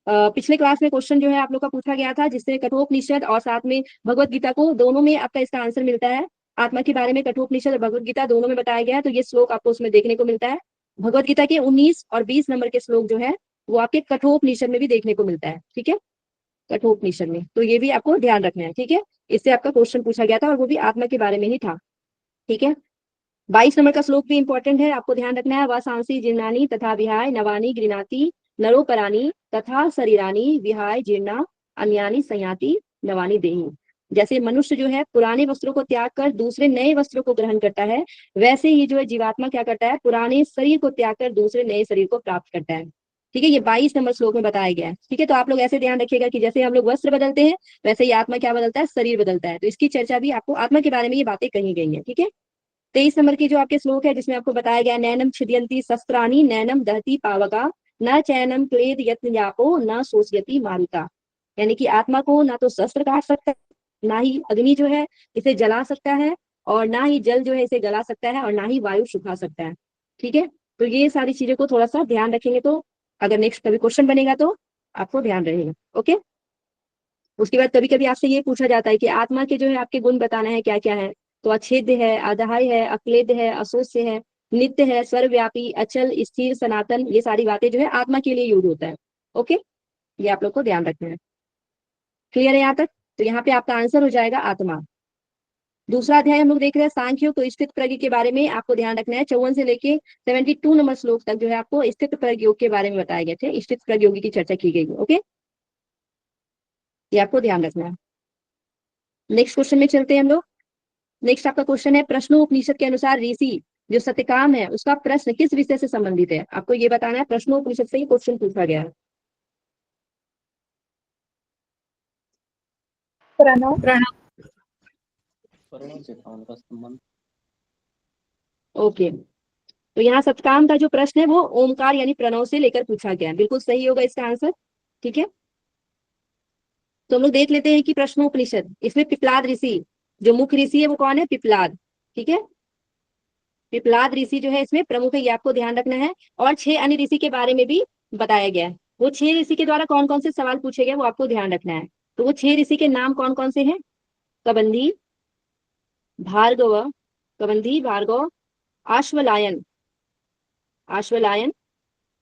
पिछले क्लास में क्वेश्चन जो है आप लोग का पूछा गया था, जिससे कठोपनिषद और साथ में भगवत गीता को दोनों में आपका इसका आंसर मिलता है। आत्मा के बारे में कठोपनिषद और भगवत गीता दोनों में बताया गया है, तो ये श्लोक आपको उसमें देखने को मिलता है। भगवत गीता के 19 और 20 नंबर के श्लोक जो है वो आपके कठोपनिषद में भी देखने को मिलता है, ठीक है, कठोपनिषद में। तो ये भी आपको ध्यान रखना है, ठीक है। इससे आपका क्वेश्चन पूछा गया था और वो भी आत्मा के बारे में ही था, ठीक है। 22 नंबर का श्लोक भी इंपॉर्टेंट है, आपको ध्यान रखना है। वासांसी जीर्णानी तथा विहाय नवानी गृणाति नरोपरानी तथा शरीरानी विहाय जीर्णा अन्यानी संयाति नवानी देही। जैसे मनुष्य जो है पुराने वस्त्रों को त्याग कर दूसरे नए वस्त्रों को ग्रहण करता है, वैसे ही जो है जीवात्मा क्या करता है, पुराने शरीर को त्याग कर दूसरे नए शरीर को प्राप्त करता है, ठीक है। ये 22 नंबर श्लोक में बताया गया है, ठीक है। तो आप लोग ऐसे ध्यान रखिएगा कि जैसे हम लोग वस्त्र बदलते हैं वैसे ही आत्मा क्या बदलता है, शरीर बदलता है। तो इसकी चर्चा भी आपको आत्मा के बारे में ये बातें कही गई है, ठीक है। 23 नंबर की जो आपके श्लोक है जिसमें आपको बताया गया नैनम छिदयंती शस्त्राणी नैनम दहती पावका न चैनम क्लेद यत्न यापो न सोचयति मारुता। यानी कि आत्मा को ना तो शस्त्र काट सकता है, ना ही अग्नि जो है इसे जला सकता है, और ना ही जल जो है इसे गला सकता है, और ना ही वायु सुखा सकता है, ठीक है। तो ये सारी चीजों को थोड़ा सा ध्यान रखेंगे तो अगर नेक्स्ट कभी क्वेश्चन बनेगा तो आपको ध्यान रहेगा। ओके। उसके बाद कभी कभी आपसे ये पूछा जाता है कि आत्मा के जो है आपके गुण बताना है क्या क्या है। तो अछेद्य है, अधाय है, अक्लेद्य है, अशोष्य है, नित्य है, सर्वव्यापी, अचल, स्थिर, सनातन, ये सारी बातें जो है आत्मा के लिए यूज होता है। ओके, ये आप लोग को ध्यान रखना है। क्लियर है यहाँ तक? तो यहाँ पे आपका आंसर हो जाएगा आत्मा। दूसरा अध्याय हम लोग देख रहे हैं सांख्य योग। तो स्थित प्रज्ञ के बारे में आपको ध्यान रखना है। 54 से लेके 72 नंबर श्लोक तक जो है आपको स्थित प्रज्ञ योग के बारे में बताए गए थे, स्थित प्रज्ञ योगी की चर्चा की गई है। ओके, ये आपको ध्यान रखना है। नेक्स्ट क्वेश्चन में चलते हैं हम लोग। नेक्स्ट आपका क्वेश्चन है प्रश्नोपनिषद के अनुसार ऋषि जो सत्यकाम है उसका प्रश्न किस विषय से संबंधित है, आपको ये बताना है। प्रश्नोपनिषद से ही क्वेश्चन पूछा गया है। प्रणव। प्रणव। वर्णों से था उनका संबंध। ओके, तो यहाँ सप्तकाम का जो प्रश्न है वो ओमकार यानी प्रणव से लेकर पूछा गया है, बिल्कुल सही होगा इसका आंसर। ठीक है, तो हम लोग देख लेते हैं कि प्रश्नोपनिषद, इसमें पिपलाद ऋषि, जो मुख्य ऋषि है वो कौन है? पिपलाद। ठीक है, पिपलाद ऋषि जो है इसमें प्रमुख है, ये आपको ध्यान रखना है। और 6 अन्य ऋषि के बारे में भी बताया गया है। वो 6 ऋषि के द्वारा कौन कौन से सवाल पूछे गए वो आपको ध्यान रखना है। तो वो 6 ऋषि के नाम कौन कौन से हैं? कबंधी, भार्गव, कबंधी, भार्गव, आश्वलायन, आश्वलायन,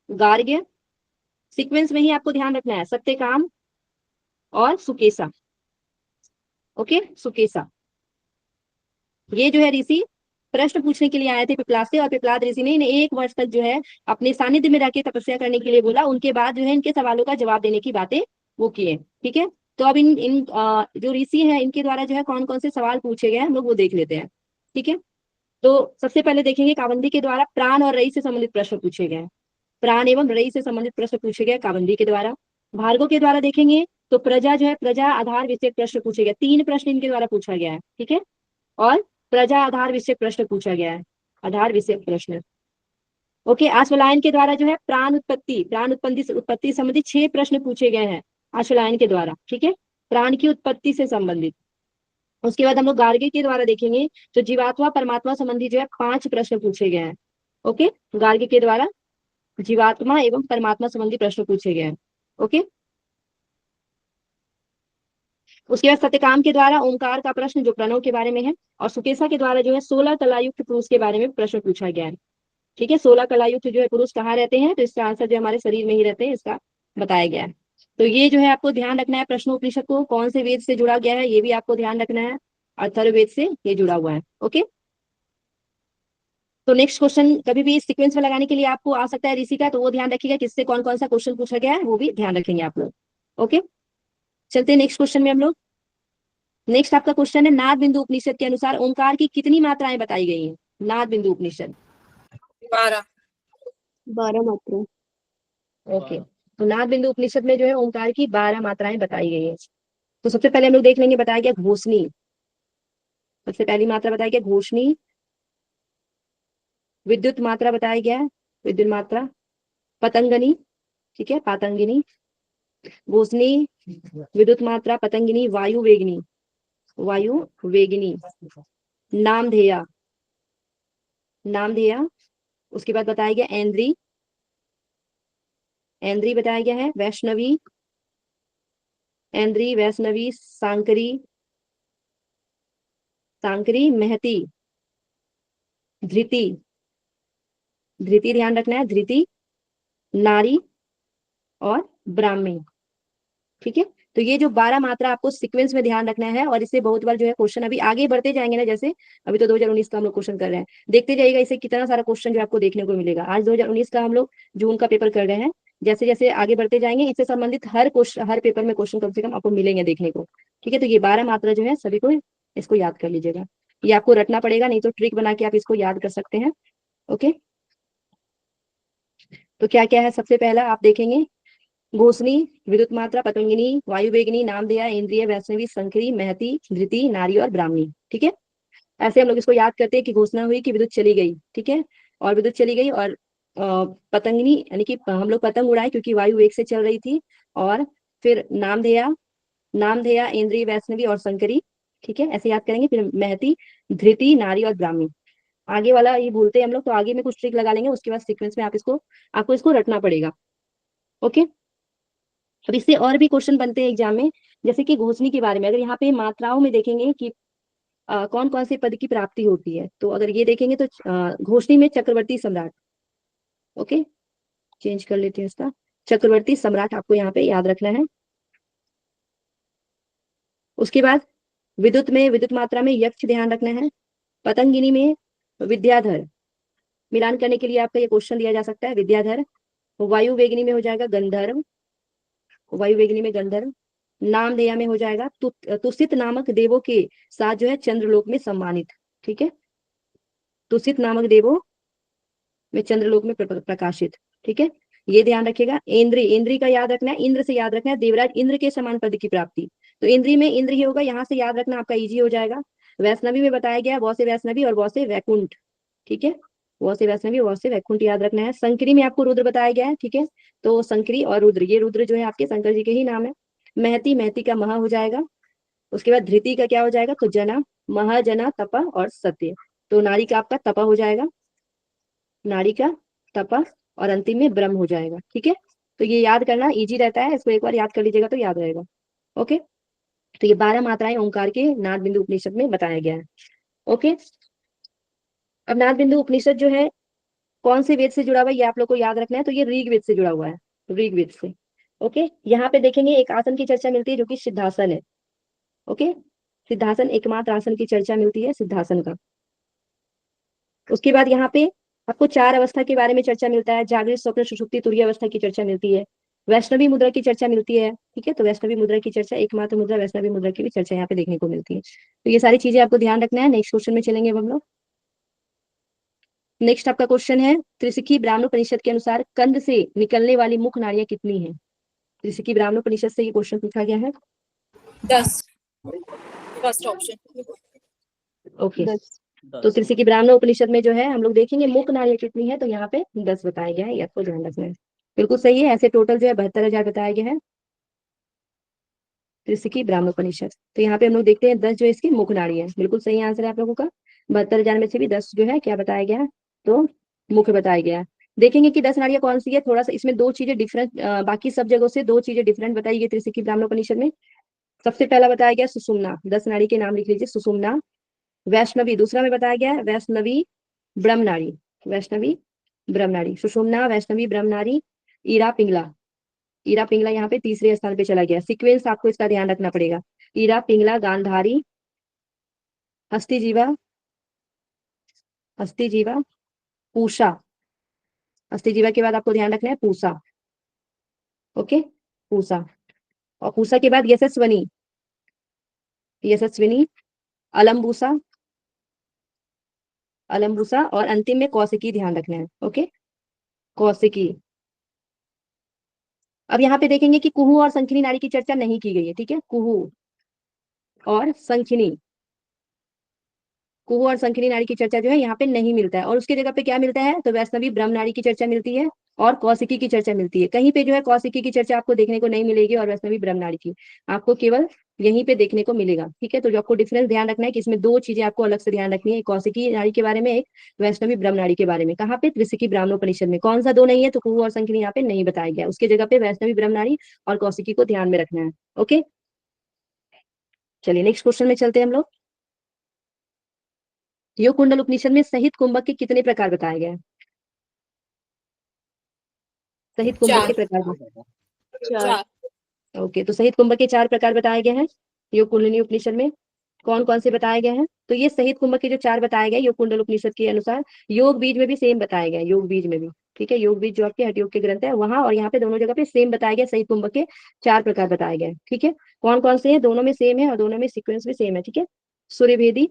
गार्ग्य, सीक्वेंस में ही आपको ध्यान रखना है, सत्यकाम और सुकेशा। ओके, सुकेशा, ये जो है ऋषि प्रश्न पूछने के लिए आए थे पिपलाद से, और पिपलाद ऋषि ने इन्हें 1 वर्ष तक जो है अपने सानिध्य में रहकर तपस्या करने के लिए बोला। उनके बाद जो है इनके सवालों का जवाब देने की बातें वो किए। ठीक है, तो अब इन इन जो ऋषि हैं इनके द्वारा जो है कौन कौन से सवाल पूछे गए हैं हम लोग वो देख लेते हैं। ठीक है, तो सबसे पहले देखेंगे काबंदी के द्वारा प्राण और रई से संबंधित प्रश्न पूछे गए हैं। प्राण एवं रई से संबंधित प्रश्न पूछे गए काबंदी के द्वारा। भार्गव के द्वारा देखेंगे तो प्रजा जो है, प्रजा आधार विषयक प्रश्न पूछे गए, 3 प्रश्न इनके द्वारा पूछा गया है। ठीक है, और प्रजा आधार विषयक प्रश्न पूछा गया है, आधार विषयक प्रश्न। ओके, आश्वलायन के द्वारा जो है प्राण उत्पत्ति, प्राण उत्पत्ति संबंधित 6 प्रश्न पूछे गए हैं आश्वलायन के द्वारा। ठीक है, प्राण की उत्पत्ति से संबंधित। उसके बाद हम लोग गार्गी के द्वारा देखेंगे तो जीवात्मा परमात्मा संबंधी जो है 5 प्रश्न पूछे गए हैं। ओके, गार्गी के द्वारा जीवात्मा एवं परमात्मा संबंधी प्रश्न पूछे गए हैं। ओके, उसके बाद सत्यकाम के द्वारा ओंकार का प्रश्न जो प्रणव के बारे में है, और सुकेशा के द्वारा जो है 16 कलायुक्त पुरुष के बारे में प्रश्न पूछा गया है। ठीक है, 16 कलायुक्त जो है पुरुष कहाँ रहते हैं? तो इसका आंसर जो हमारे शरीर में ही रहते हैं, इसका बताया गया है। तो ये जो है आपको ध्यान रखना है, प्रश्नोपनिषद को कौन से वेद से जुड़ा गया है ये भी आपको ध्यान रखना है। अथर्ववेद से ये जुड़ा हुआ है। ओके, तो नेक्स्ट क्वेश्चन कभी भी सीक्वेंस में लगाने के लिए आपको आ सकता है ऋषि का, तो वो ध्यान रखिएगा किससे कौन कौन सा क्वेश्चन पूछा गया है वो भी ध्यान रखेंगे आप लोग। ओके, चलते हैं नेक्स्ट क्वेश्चन में हम लोग। नेक्स्ट आपका क्वेश्चन है नाद बिंदु उपनिषद के अनुसार ओंकार की कितनी मात्राएं बताई गई हैं? नाद बिंदु उपनिषद 12 मात्रा। ओके, तो नाद बिंदु उपनिषद में जो है ओंकार की 12 मात्राएं बताई गई है। तो सबसे पहले हम लोग देख लेंगे, बताया गया घोषणी, सबसे पहली मात्रा बताई गया घोषणी। विद्युत मात्रा बताया गया है, विद्युत मात्रा पतंगनी। ठीक है, पातंगिनी, घोषणी, विद्युत मात्रा पतंगिनी, वायु वेगिनी, वायु वेगिनी, नामधेया, नामधेया। उसके बाद बताया गया ऐन्द्री, ऐन्द्री बताया गया है, वैष्णवी, ऐन्द्री, वैष्णवी, सांकरी, सांकरी, महती, धृति, धृति ध्यान रखना है, धृति, नारी और ब्राह्मी। ठीक है, तो ये जो 12 मात्रा आपको सीक्वेंस में ध्यान रखना है, और इससे बहुत बार जो है क्वेश्चन अभी आगे बढ़ते जाएंगे ना, जैसे अभी तो 2019 का हम लोग क्वेश्चन कर रहे हैं, देखते जाइएगा इसे कितना सारा क्वेश्चन जो आपको देखने को मिलेगा। आज 2019 का हम लोग जून का पेपर कर रहे हैं, जैसे जैसे आगे बढ़ते जाएंगे इससे संबंधित हर क्वेश्चन, हर पेपर में क्वेश्चन कम से कम आपको मिलेंगे देखने को। ठीक है, तो ये 12 मात्रा जो है सभी को इसको याद कर लीजिएगा, ये आपको रटना पड़ेगा, नहीं तो ट्रिक बना के आप इसको याद कर सकते हैं। ओके, तो क्या क्या है, सबसे पहला आप देखेंगे घोषणी, विद्युत मात्रा, पतंगिनी, वायु वेगिनी, नामधेया, इंद्रिय, वैष्णवी, शंकरी, महती, धृति, नारी और ब्राह्मणी। ठीक है, ऐसे हम लोग इसको याद करते हैं कि घोषणा हुई कि विद्युत चली गई। ठीक है, और विद्युत चली गई, और पतंगिनी यानी कि हम लोग पतंग उड़ाए क्योंकि वायु वेग से चल रही थी, और फिर नामधेया, नामधेया, इंद्रिय, वैष्णवी और शंकरी। ठीक है, ऐसे याद करेंगे, फिर महती, धृति, नारी और ब्राह्मणी। आगे वाला ये भूलते हैं हम लोग, तो आगे में कुछ ट्रिक लगा लेंगे, उसके बाद सीक्वेंस में आपको इसको रटना पड़ेगा। ओके, अब इससे और भी क्वेश्चन बनते हैं एग्जाम में, जैसे कि घोषणी के बारे में, अगर यहाँ पे मात्राओं में देखेंगे कि कौन कौन से पद की प्राप्ति होती है, तो अगर ये देखेंगे तो घोषणी में चक्रवर्ती सम्राट। ओके, चेंज कर लेते हैं इसका, चक्रवर्ती सम्राट आपको यहाँ पे याद रखना है। उसके बाद विद्युत में, विद्युत मात्रा में यक्ष ध्यान रखना है। पतंगिनी में विद्याधर, मिलान करने के लिए आपका ये क्वेश्चन दिया जा सकता है, विद्याधर। वायु वेगिनी में हो जाएगा गंधर्व, वायु वेगिनी में गंधर्व। नामधेया में हो जाएगा तुषित नामक देवों के साथ जो है चंद्रलोक में सम्मानित। ठीक है, तुषित नामक देवों में चंद्रलोक में प्रकाशित। ठीक है, ये ध्यान रखिएगा। इंद्री, इंद्री का याद रखना है, इंद्र से याद रखना है, देवराज इंद्र के समान पद की प्राप्ति। तो इंद्री में इंद्र ही होगा, यहाँ से याद रखना आपका इजी हो जाएगा। वैष्णवी में बताया गया वौ से वैष्णवी और वौ से वैकुंठ, ठीक है। वौ से वैष्णवी, वौ से वैकुंठ याद रखना है। संकरी में आपको रुद्र बताया गया है, ठीक है। तो संकरी और रुद्र, ये रुद्र जो है आपके शंकर जी के ही नाम है। महती, महती का महा हो जाएगा। उसके बाद धृति का क्या हो जाएगा, तो जना, महाजना, तपा और सत्य। तो नारी का आपका तपा हो जाएगा, नारी का तपा, और अंतिम में ब्रह्म हो जाएगा, ठीक है। तो ये याद करना इजी रहता है, इसको एक बार याद कर लीजिएगा तो याद रहेगा। ओके, तो ये 12 मात्राएं ओंकार के नाद बिंदु उपनिषद में बताया गया है। ओके, अब नाद बिंदु उपनिषद जो है कौन से वेद से जुड़ा हुआ है ये आप लोग को याद रखना है। तो ये ऋग्वेद से जुड़ा हुआ है, ऋग्वेद से। ओके, यहाँ पे देखेंगे एक आसन की चर्चा मिलती है जो कि सिद्धासन है। ओके, सिद्धासन एकमात्र आसन की चर्चा मिलती है, सिद्धासन का। उसके बाद यहाँ पे आपको 4 अवस्था के बारे में चर्चा मिलता है, जागृत, स्वप्न, सुषुप्ति, तुरीय अवस्था की चर्चा मिलती है। वैष्णवी मुद्रा की चर्चा मिलती है, ठीक है। तो वैष्णवी मुद्रा की चर्चा, एकमात्र मुद्रा वैष्णवी मुद्रा की भी चर्चा यहाँ पे देखने को मिलती है। तो ये सारी चीजें आपको ध्यान रखना है। नेक्स्ट क्वेश्चन में चलेंगे अब हम लोग। नेक्स्ट आपका क्वेश्चन है, त्रिशिकी ब्राह्मणोपनिषद के अनुसार कंद से निकलने वाली मुख नाड़ियां कितनी हैं? त्रिशिकी ब्राह्मणोपनिषद से ये क्वेश्चन पूछा गया है। 10, फर्स्ट ऑप्शन। ओके, 10। तो त्रिशिकी ब्राह्मणोपनिषद में जो है हम लोग देखेंगे मुख नाड़ियां कितनी है, तो यहाँ पे 10 बताया गया है, ये आपको ध्यान रखना है। बिल्कुल सही है, ऐसे टोटल जो है 72,000 बताया गया है त्रिशिकी ब्राह्मणोपनिषद। तो यहाँ पे हम लोग देखते हैं 10 जो इसकी मुख नाड़ी है, बिल्कुल सही आंसर है आप लोगों का। 72,000 में से भी 10 जो है क्या बताया गया है, तो मुख बताया गया है। देखेंगे कि 10 नाड़ियां कौन सी है, थोड़ा सा इसमें 2 चीजें डिफरेंट, बाकी सब जगहों से 2 चीजें डिफरेंट बताई गई त्रिशिकी ब्राह्मणोपनिषद में। सबसे पहला बताया गया सुषुम्ना, 10 नाड़ी के नाम लिख लीजिए, सुषुम्ना। वैष्णवी दूसरा में बताया गया है, वैष्णवी ब्रह्मनाड़ी, वैष्णवी ब्रह्मनाड़ी, सुषुम्ना, वैष्णवी ब्रह्मनाड़ी। ईरा पिंगला, ईरा पिंगला यहाँ पे तीसरे स्थान पे चला गया। सीक्वेंस आपको इसका ध्यान रखना पड़ेगा। ईरा पिंगला, गांधारी, हस्तिजीवा, हस्तिजीवा, पूषा। हस्तिजीवा के बाद आपको ध्यान रखना है पूषा। ओके, पूषा। और पूषा के बाद यशस्वनी, यशस्विनी, अलम्बूसा, अलम्बूसा, और अंतिम में कौशिकी ध्यान रखना है। ओके, कौशिकी। अब यहाँ पे देखेंगे कि कुहू और संखिनी नाड़ी की चर्चा नहीं की गई है, ठीक है। कुहू और संखिनी, कुहू और संखिनी नाड़ी की चर्चा जो है यहाँ पे नहीं मिलता है, और उसके जगह पे क्या मिलता है, तो वैष्णवी ब्रह्म नाड़ी की चर्चा मिलती है और कौशिकी की चर्चा मिलती है। कहीं पे जो है कौशिकी की चर्चा आपको देखने को नहीं मिलेगी, और वैष्णवी ब्रह्म नाड़ी की आपको केवल यहीं पे देखने को मिलेगा, ठीक है। तो जो आपको डिफरेंस ध्यान रखना है कि इसमें 2 चीजें आपको अलग से ध्यान रखनी है, एक कौशिकी नाड़ी के बारे में, एक वैष्णवी ब्रह्म नाड़ी के बारे में। कहाँ पे, त्रिशिकी ब्राह्मणोपनिषद में। कौन सा 2 नहीं है, तो कुहू और संखिनी यहाँ पे नहीं बताया गया, उसके जगह पे वैष्णवी ब्रह्म नाड़ी और कौशिकी को ध्यान में रखना है। ओके, चलिए नेक्स्ट क्वेश्चन में चलते हैं हम लोग। योग कुंडल उपनिषद में सहित कुंभक के कितने प्रकार बताए गए हैं? सहित कुंभक के 4। प्रकार। 4। ओके, तो सहित कुंभक के 4 प्रकार बताए गए हैं योग कुंडलिनी उपनिषद में। कौन कौन से बताए गए हैं, तो ये सहित कुंभक के जो 4 बताए गए योग कुंडल उपनिषद के अनुसार, योग बीज में भी सेम बताए गए, योग बीज में भी, ठीक है। योग बीज जो आपके हठ योग के ग्रंथ है वहां और यहाँ पे दोनों जगह पे सेम बताया गया, सहित कुंभक के 4 प्रकार बताए गए, ठीक है। कौन कौन से हैं, दोनों में सेम है और दोनों में सीक्वेंस भी सेम है, ठीक है। सूर्यभेदी,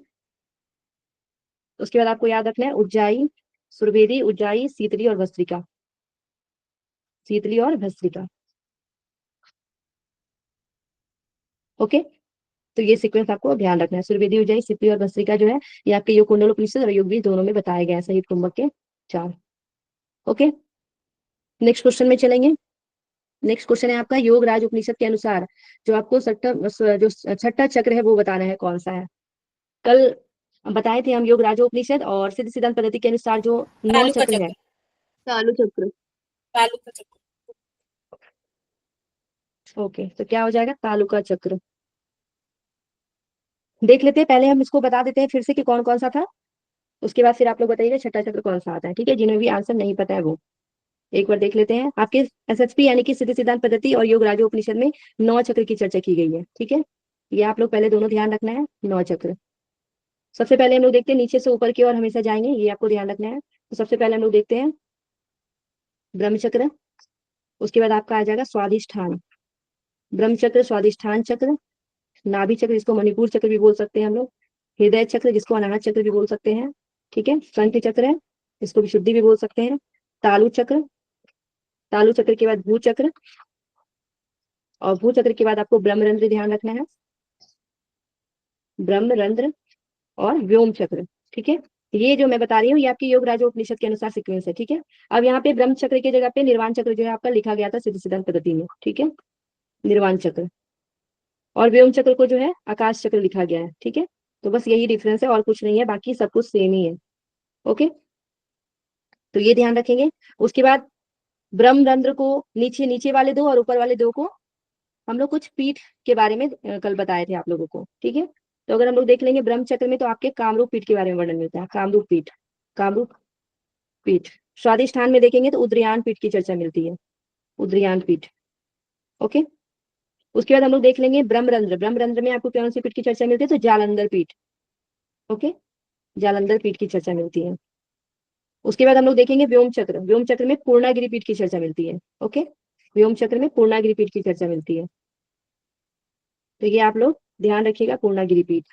उसके बाद आपको याद रखना है उज्जाई, सूर्यभेदी, उज्जाई, शीतली और भस्त्रिका, शीतली और भस्त्रिका। ओके, तो ये सीक्वेंस आपको ध्यान रखना है। सूर्यवेदी, उज्जयी, शीतली और भस्त्रिका जो है ये आपके योग कुंडल उपनिषद और योग बीज दोनों में बताए गए हैं, सहित कुंभक के 4। ओके, नेक्स्ट क्वेश्चन में चलेंगे। नेक्स्ट क्वेश्चन है आपका, योग राज उपनिषद के अनुसार जो आपको छठा चक्र है वो बताना है कौन सा है। कल बताए थे हम योग राजोपनिषद, और सिद्ध सिद्धांत पद्धति के अनुसार जो 9 तालु का चक्र है। चक्र। चालू चक्र। तालु का चक्र। ओके, तो क्या हो जाएगा, तालुका चक्र। देख लेते हैं, पहले हम इसको बता देते हैं फिर से कि कौन कौन सा था, उसके बाद फिर आप लोग बताइएगा छठा चक्र कौन सा आता है, ठीक है। जिन्हें भी आंसर नहीं पता है वो एक बार देख लेते हैं। आपके एसएसपी यानी कि सिद्ध सिद्धांत पद्धति और योग राजोपनिषद में 9 चक्र की चर्चा की गई है, ठीक है। ये आप लोग पहले दोनों ध्यान रखना है, 9 चक्र। सबसे पहले हम लोग देखते हैं नीचे से ऊपर की ओर हमेशा जाएंगे, ये आपको ध्यान रखना है। तो सबसे पहले हम लोग देखते हैं ब्रह्मचक्र, उसके बाद आपका आ जाएगा स्वाधिष्ठान, ब्रह्मचक्र, स्वाधिष्ठान चक्र, नाभि चक्र जिसको मणिपुर चक्र भी बोल सकते हैं हम लोग, हृदय चक्र जिसको अनाहत चक्र भी बोल सकते हैं, ठीक है। कंठ चक्र है जिसको विशुद्धि भी बोल सकते हैं, तालु चक्र, तालु चक्र के बाद भू चक्र, और भू चक्र के बाद आपको ब्रह्मरंध्र ध्यान रखना है, ब्रह्मरंध्र, और व्योम चक्र। ठीक है, ये जो मैं बता रही हूँ ये आपकी योग राजोपनिषद के अनुसार सीक्वेंस है। ठीक है, अब यहाँ पे ब्रह्म चक्र की जगह पे निर्वाण चक्र जो है आपका लिखा गया था सिद्ध सिद्धांत पद्धति में। ठीक है, निर्वाण चक्र, और व्योम चक्र को जो है आकाश चक्र लिखा गया है। ठीक है, तो बस यही डिफरेंस है और कुछ नहीं है, बाकी सब कुछ सेम ही है। ओके, तो ये ध्यान रखेंगे। उसके बाद ब्रह्म रंध्र को नीचे नीचे वाले दो और ऊपर वाले दो को हम लोग कुछ पीठ के बारे में कल बताए थे आप लोगों को। ठीक है, तो अगर हम लोग देख लेंगे ब्रह्म चक्र में तो आपके कामरूप पीठ के बारे में वर्णन मिलता है। कामरूप पीठ, कामरूप पीठ। स्वादिष्ठान में देखेंगे तो उद्रयान पीठ की चर्चा मिलती है, उद्रयान पीठ। ओके, उसके बाद हम लोग देख लेंगे ब्रह्मरंध्र। ब्रह्मरंध्र में आपको कौन सी पीठ की चर्चा मिलती है? तो जालंधर पीठ। ओके, जालंधर पीठ की चर्चा मिलती है। उसके बाद हम लोग देखेंगे व्योम चक्र। व्योम चक्र में पूर्णागिरि पीठ की चर्चा मिलती है। ओके, व्योम चक्र में पूर्णागिरि पीठ की चर्चा मिलती है, तो ये आप लोग ध्यान रखिएगा, पूर्णागिरि पीठ।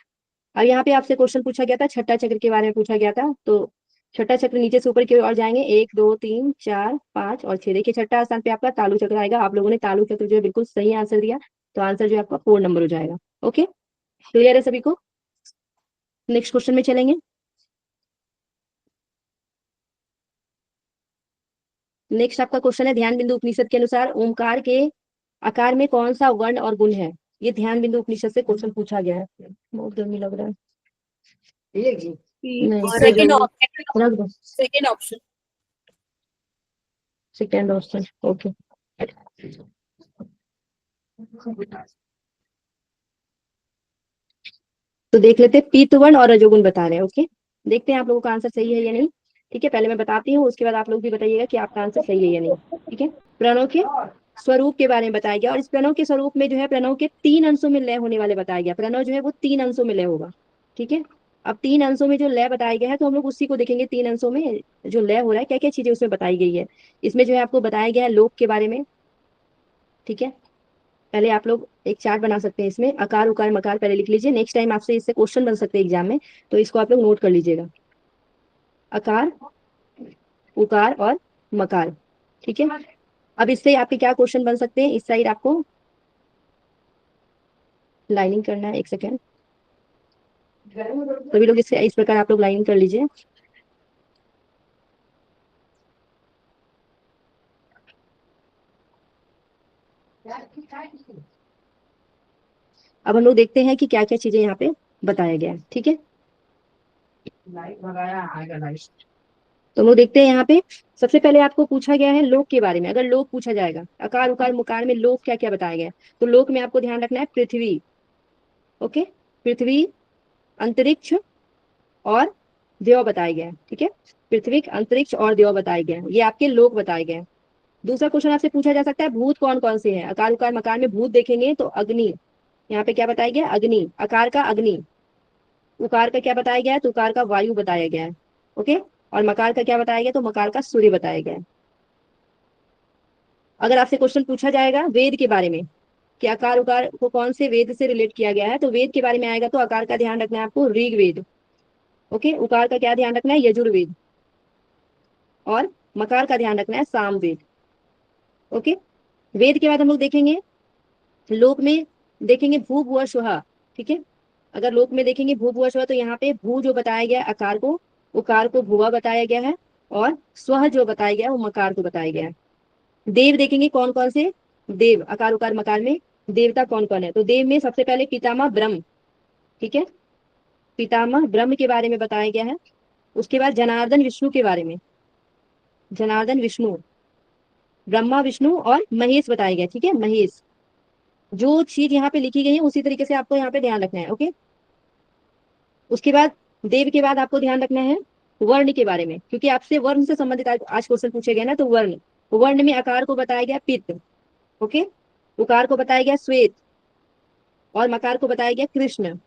अब यहाँ पे आपसे क्वेश्चन पूछा गया था, छठा चक्र के बारे में पूछा गया था। तो छठा चक्र नीचे से ऊपर की ओर जाएंगे, 1 2 3 4 5 और 6। देखिए छठा स्थान पे आपका तालु चक्र आएगा। आप लोगों ने तालु चक्र जो है बिल्कुल सही आंसर दिया, तो आंसर जो है आपका 4 नंबर हो जाएगा। ओके, क्लियर है सभी को? नेक्स्ट क्वेश्चन में चलेंगे। नेक्स्ट आपका क्वेश्चन है, ध्यान बिंदु उपनिषद के अनुसार ओमकार के आकार में कौन सा वर्ण और गुण है? ये ध्यान बिंदु उपनिषद से क्वेश्चन पूछा गया है। बहुत गर्मी लग रहा है, नहीं सेकंड रख दो, second option. Second option. Okay, तो देख लेते हैं, पीतवर्ण और रजोगुण बता रहे हैं। ओके, देखते हैं आप लोगों का आंसर सही है या नहीं। ठीक है, पहले मैं बताती हूँ, उसके बाद आप लोग भी बताइएगा कि आपका आंसर सही है या नहीं। ठीक है, प्रणव के स्वरूप के बारे में बताया गया, और इस प्रणव के स्वरूप में जो है प्रणव के 3 अंशों में लय होने वाले बताया गया। प्रणव जो है वो 3 अंशों में लय होगा। ठीक है, अब 3 अंशों में जो लय बताया गया है तो हम लोग उसी को देखेंगे। 3 अंशों में जो लय हो रहा है, क्या क्या चीजें उसमें बताई गई है। इसमें जो है आपको बताया गया है लोक के बारे में। ठीक है, पहले आप लोग एक चार्ट बना सकते हैं, इसमें अकार उकार मकार पहले लिख लीजिए। नेक्स्ट टाइम आपसे इससे क्वेश्चन बन सकते हैं एग्जाम में, तो इसको आप लोग नोट कर लीजिएगा, अकार उकार और मकार। ठीक है, अब इससे आपके क्या क्वेश्चन बन सकते हैं, इस साइड आपको लाइनिंग करना है। एक सेकेंड, सभी लोग इससे इस प्रकार आप लोग लाइनिंग कर लीजिए। अब हम लोग देखते हैं कि क्या क्या चीजें यहाँ पे बताया गया है। ठीक है, तो हम लोग देखते हैं यहाँ पे। सबसे पहले आपको पूछा गया है लोक के बारे में। अगर लोक पूछा जाएगा, अकार उकार मुकार में लोक क्या क्या बताया गया है, तो लोक में आपको ध्यान रखना है पृथ्वी। ओके, पृथ्वी, अंतरिक्ष और देव बताया गया है। ठीक है, पृथ्वी, अंतरिक्ष और देव बताए गए हैं, ये आपके लोक बताए गए हैं। दूसरा क्वेश्चन आपसे पूछा जा सकता है, भूत कौन कौन से हैं? अकार उकार मकार में भूत देखेंगे तो अग्नि, यहाँ पे क्या बताया गया? अग्नि। अकार का अग्नि। उकार का क्या बताया गया है? तो उकार का वायु बताया गया है। ओके, और मकार का क्या बताया गया? तो मकार का सूर्य बताया गया है। अगर आपसे क्वेश्चन पूछा जाएगा वेद के बारे में कि आकार उकार को कौन से वेद से रिलेट किया गया है, तो वेद के बारे में आएगा तो आकार का ध्यान रखना है आपको ऋग्वेद। ओके, उकार का क्या ध्यान रखना है? यजुर्वेद। और मकार का ध्यान रखना है सामवेद। ओके, वेद के बाद हम लोग देखेंगे लोक में, देखेंगे भू भुआ स्वहा। ठीक है, अगर लोक में देखेंगे भू भुआ स्वहा, तो यहाँ पे भू जो बताया गया है आकार को, उकार को भुआ बताया गया है, और स्व जो बताया गया है वो मकार को बताया गया है। देव देखेंगे कौन कौन से देव, अकार उकार मकार में देवता कौन कौन है, तो देव में सबसे पहले पितामह ब्रह्म। ठीक है, पितामह ब्रह्म के बारे में बताया गया है। उसके बाद जनार्दन विष्णु के बारे में, जनार्दन विष्णु, ब्रह्मा विष्णु और महेश बताया गया। ठीक है, महेश। जो चीज यहाँ पे लिखी गई है उसी तरीके से आपको यहाँ पे ध्यान रखना है। ओके, उसके बाद देव के बाद आपको ध्यान रखना है वर्ण के बारे में, क्योंकि आपसे वर्ण से संबंधित आज क्वेश्चन पूछे गए ना, तो वर्ण, वर्ण में आकार को बताया गया पित्त। ओके, उकार को बताया गया श्वेत, और मकार को बताया गया कृष्ण,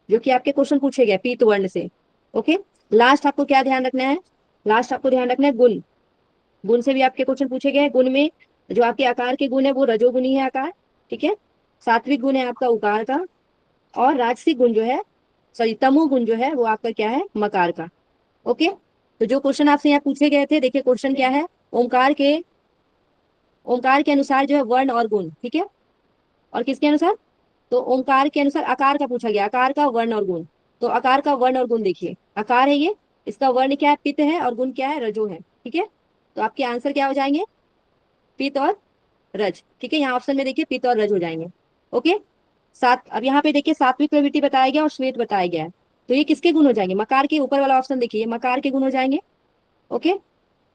जो कि आपके क्वेश्चन पूछे गए पीत वर्ण से। ओके, लास्ट आपको क्या ध्यान रखना है? लास्ट आपको ध्यान रखना है गुण। गुण से भी आपके क्वेश्चन पूछे गए। गुण में जो आपके आकार के गुण है वो रजोगुणी है आकार। ठीक है, सात्विक गुण है आपका उकार का, और राजसिक गुण जो है, सॉरी तमो गुण जो है वो आपका क्या है? मकार का। ओके, तो जो क्वेश्चन आपसे यहाँ पूछे गए थे, देखिए क्वेश्चन क्या है, ओंकार के अनुसार जो है वर्ण और गुण। ठीक है, और किसके अनुसार? तो ओंकार के अनुसार आकार का पूछा गया, आकार का वर्ण और गुण। तो आकार का वर्ण और गुण देखिए, आकार है ये, इसका वर्ण क्या है, पित्त है, और गुण क्या है, रजो है। ठीक है, तो आपके आंसर क्या हो जाएंगे, पित्त और रज। ठीक है, यहाँ ऑप्शन में देखिए पित्त और रज हो जाएंगे। ओके, सात, अब यहाँ पे देखिए सात्विक प्रवृत्ति बताया गया और श्वेत बताया गया है, तो ये किसके गुण हो जाएंगे, मकार के ऊपर वाला ऑप्शन देखिए, मकार के गुण हो जाएंगे। ओके,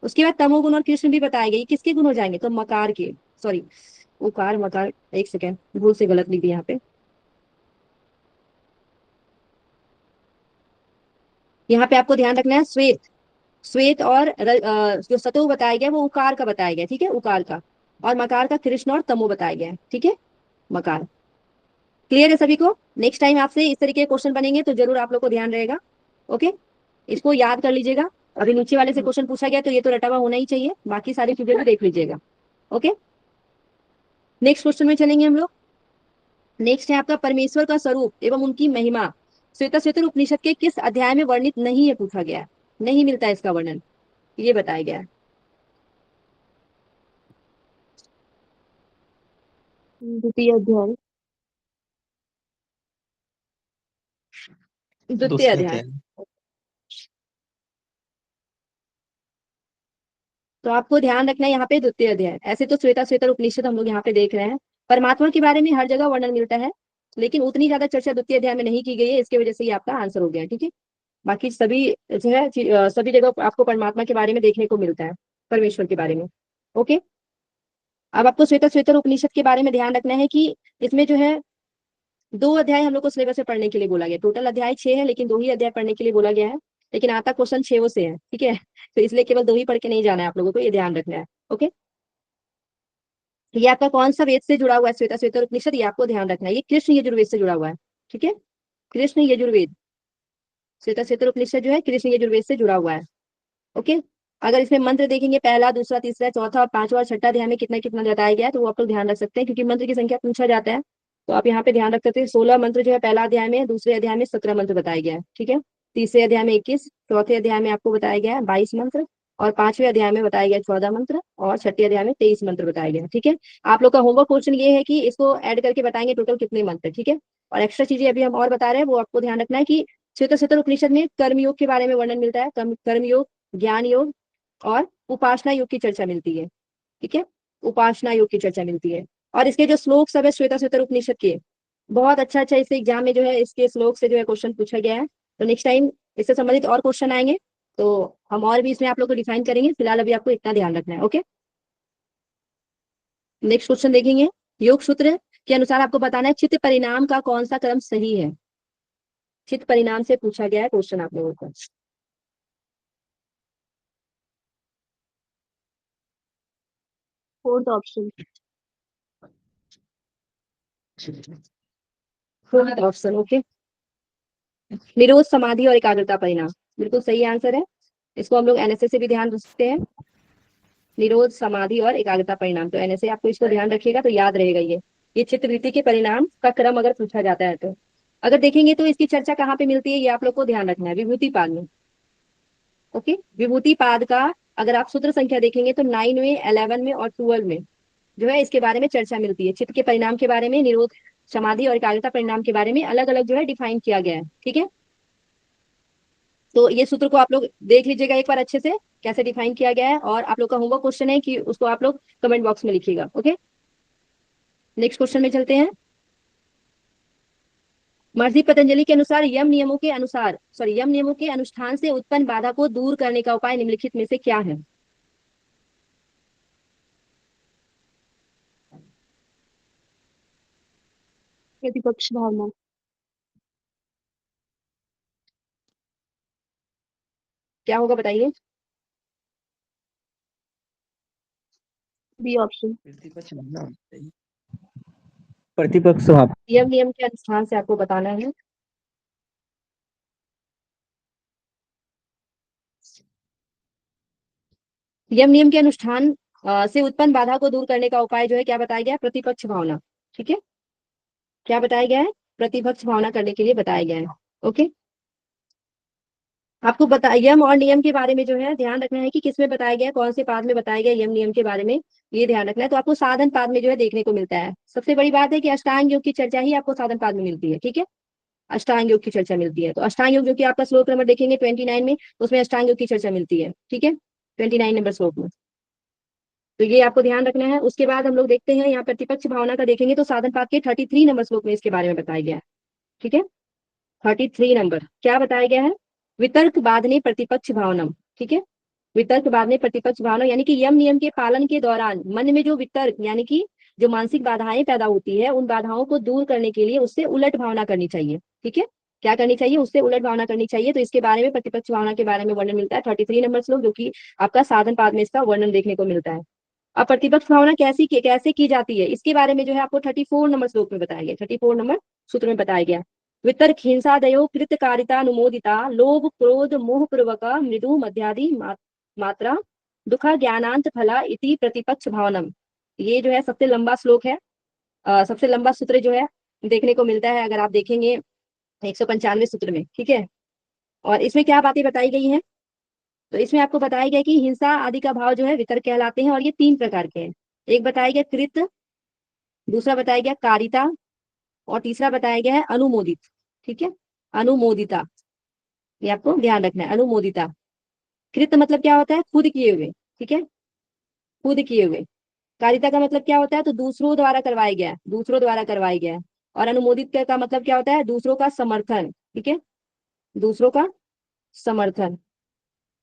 उसके बाद तमोगुण और कृष्ण भी बताए गए, ये किसके गुण हो जाएंगे, तो मकार के, सॉरी उकार मकार, एक सेकेंड भूल से गलत लिख दी यहाँ पे। यहाँ पे आपको ध्यान रखना है श्वेत, श्वेत और जो सतो बताया गया वो उकार का बताया गया। ठीक है, उकार का, और मकार का कृष्ण और तमो बताया गया है। ठीक है, मकार। क्लियर है सभी को। नेक्स्ट टाइम आपसे इस तरीके के क्वेश्चन बनेंगे तो जरूर आप लोग को ध्यान रहेगा। ओके, इसको याद कर लीजिएगा। अभी नीचे वाले से क्वेश्चन पूछा गया तो ये तो रटा हुआ होना ही चाहिए, बाकी सारी चीजें भी देख लीजिएगा। ओके, नेक्स्ट क्वेश्चन में चलेंगे हम लोग। नेक्स्ट है आपका परमेश्वर का स्वरूप एवं उनकी महिमा श्वेता उपनिषद के किस अध्याय में वर्णित नहीं है, पूछा गया है, नहीं मिलता है इसका वर्णन, ये बताया गया है। द्वितीय अध्याय। द्वितीय अध्याय। तो आपको ध्यान रखना है यहाँ पे द्वितीय अध्याय। ऐसे तो श्वेता उपनिषद हम लोग यहाँ पे देख रहे हैं, परमात्मा के बारे में हर जगह वर्णन मिलता है, लेकिन उतनी ज्यादा चर्चा द्वितीय अध्याय में नहीं की गई है, इसकी वजह से ये आपका आंसर हो गया। ठीक है, बाकी सभी जो है सभी जगह आपको परमात्मा के बारे में देखने को मिलता है, परमेश्वर के बारे में। ओके, अब आपको श्वेता उपनिषद के बारे में ध्यान रखना है कि इसमें जो है 2 अध्याय हम लोग को सिलेबस में पढ़ने के लिए बोला गया, टोटल अध्याय 6 है, लेकिन 2 ही अध्याय पढ़ने के लिए बोला गया है, लेकिन आता क्वेश्चन 6 से है। ठीक है, तो इसलिए केवल 2 ही पढ़ के नहीं जाना है आप लोगों को, ये ध्यान रखना है। ओके, ये आपका कौन सा वेद से जुड़ा हुआ है, श्वेता उपनिषद, ये आपको ध्यान रखना है, ये कृष्ण यजुर्वेद से जुड़ा हुआ है। ठीक है, कृष्ण यजुर्वेद, श्वेता उपनिषद जो है कृष्ण यजुर्वेद से जुड़ा हुआ है। ओके, अगर इसमें मंत्र देखेंगे पहला, दूसरा, तीसरा, चौथा और पांचवा और छठा अध्याय में कितना कितना बताया गया है, तो वो आप लोग ध्यान रख सकते हैं, क्योंकि मंत्र की संख्या पूछा जाता है, तो आप यहाँ पे ध्यान रख सकते हैं। 16 मंत्र जो है पहला अध्याय में, दूसरे अध्याय में 17 मंत्र बताया गया है। ठीक है, तीसरे अध्याय में 21, चौथे अध्याय में आपको बताया गया है 22 मंत्र, और पांचवें अध्याय में बताया गया 14 मंत्र, और छठे अध्याय में 23 मंत्र बताया गया है। ठीक है, आप लोग का होमवर्क क्वेश्चन ये है कि इसको ऐड करके बताएंगे टोटल कितने मंत्र। ठीक है, और एक्स्ट्रा चीजें अभी हम और बता रहे हैं, वो आपको ध्यान रखना है कि श्वेता उपनिषद में कर्मयोग के बारे में वर्णन मिलता है, कर्मयोग, ज्ञान योग और उपासना योग की चर्चा मिलती है। ठीक है, उपासना योग की चर्चा मिलती है, और इसके जो श्लोक सब है श्वेता उपनिषद के, बहुत अच्छा अच्छा इससे एग्जाम में जो है इसके श्लोक से जो है क्वेश्चन पूछा गया है। तो नेक्स्ट टाइम इससे संबंधित और क्वेश्चन आएंगे तो हम और भी इसमें आप लोग को डिफाइन करेंगे, फिलहाल अभी आपको इतना ध्यान रखना है। ओके, नेक्स्ट क्वेश्चन देखेंगे। योग सूत्र के अनुसार आपको बताना है चित्त परिणाम का कौन सा क्रम सही है, चित्त परिणाम से पूछा गया है क्वेश्चन आप लोगों को। Fourth option. Fourth option, okay, निरोध समाधि और एकाग्रता परिणाम, बिल्कुल सही आंसर है। इसको हम लोग एनएसए से भी ध्यान रख सकते हैं, निरोध समाधि और एकाग्रता परिणाम, तो एनएसए आपको इसको ध्यान रखिएगा तो याद रहेगा। ये चित्तवृत्ति के परिणाम का क्रम अगर पूछा जाता है तो अगर देखेंगे तो इसकी चर्चा कहाँ पे मिलती है, ये आप लोग को ध्यान रखना है, विभूति पाद में। ओके, विभूति पाद का अगर आप सूत्र संख्या देखेंगे तो 9 में, 11 में और 12 में जो है इसके बारे में चर्चा मिलती है, चित्त के परिणाम के बारे में, निरोध समाधि और एकाग्रता परिणाम के बारे में अलग अलग जो है डिफाइन किया गया है। ठीक है, तो ये सूत्र को आप लोग देख लीजिएगा एक बार अच्छे से कैसे डिफाइन किया गया है, और आप लोग का होमवर्क क्वेश्चन है कि उसको आप लोग कमेंट बॉक्स में लिखिएगा। ओके, नेक्स्ट क्वेश्चन में चलते हैं। महर्षि पतंजलि के अनुसार यम नियमों के अनुसार, सॉरी, यम नियमों के अनुष्ठान से उत्पन्न बाधा को दूर करने का उपाय निम्नलिखित में से क्या है। प्रतिपक्ष भावना। क्या होगा बताइए। B option. प्रतिपक्ष भाव। यम नियम के अनुष्ठान से आपको बताना है, यम नियम के अनुष्ठान से उत्पन्न बाधा को दूर करने का उपाय जो है क्या बताया गया है, प्रतिपक्ष भावना। ठीक है, क्या बताया गया है, प्रतिपक्ष भावना करने के लिए बताया गया है। ओके, आपको बता यम और नियम के बारे में जो है ध्यान रखना है कि किसमें बताया गया है, कौन से पाद में बताया गया यम नियम के बारे में, ये ध्यान रखना है। तो आपको साधन पाद में जो है देखने को मिलता है। सबसे बड़ी बात है कि अष्टांग योग की चर्चा ही आपको साधन पाद में मिलती है। ठीक है, अष्टांग योग की चर्चा मिलती है। तो अष्टांग योग जो कि आपका श्लोक नंबर देखेंगे 29 में, उसमें अष्टांग योग की चर्चा मिलती है। ठीक है, 29 नंबर श्लोक में। तो ये आपको ध्यान रखना है। उसके बाद हम लोग देखते हैं यहाँ प्रतिपक्ष भावना का देखेंगे तो साधन पाठ के 33 नंबर श्लोक में इसके बारे में बताया गया है। ठीक है, 33 नंबर क्या बताया गया है? वितर्क बाधने प्रतिपक्ष भावनम। ठीक है, वितर्क बाधने प्रतिपक्ष भावना यानी कि यम नियम के पालन के दौरान मन में जो वितर्क यानी कि जो मानसिक बाधाएं पैदा होती है, उन बाधाओं को दूर करने के लिए उससे उलट भावना करनी चाहिए। ठीक है, क्या करनी चाहिए? उससे उलट भावना करनी चाहिए। तो इसके बारे में प्रतिपक्ष भावना के बारे में वर्णन मिलता है 33 नंबर श्लोक, जो कि आपका साधन पाद में इसका वर्णन देखने को मिलता है। अब प्रतिपक्ष भावना कैसे की जाती है, इसके बारे में जो है आपको 34 नंबर श्लोक में बताया गया, 34 नंबर सूत्र में बताया गया। वितर्क हिंसादयो कृतकारिता अनुमोदिता लोभ क्रोध मोह पूर्वक मृदु मध्यादि मात्रा दुख ज्ञानांत फला इति प्रतिपक्ष भावनम। ये जो है सबसे लंबा श्लोक है, सबसे लंबा सूत्र जो है देखने को मिलता है, अगर आप देखेंगे 195 सूत्र में। ठीक है, और इसमें क्या बातें बताई गई हैं? तो इसमें आपको बताया गया कि हिंसा आदि का भाव जो है वितर्क कहलाते हैं, और ये 3 प्रकार के हैं। एक बताया गया कृत, दूसरा बताया गया कारिता, और तीसरा बताया गया है अनुमोदित। ठीक है, अनुमोदिता, ये आपको ध्यान रखना है, अनुमोदिता। कृत मतलब क्या होता है? खुद किए हुए। ठीक है, खुद किए हुए। कारिता का मतलब क्या होता है? तो दूसरों द्वारा करवाया गया, दूसरों द्वारा करवाया गया। और अनुमोदित का मतलब क्या होता है? दूसरों का समर्थन। ठीक है, दूसरों का समर्थन।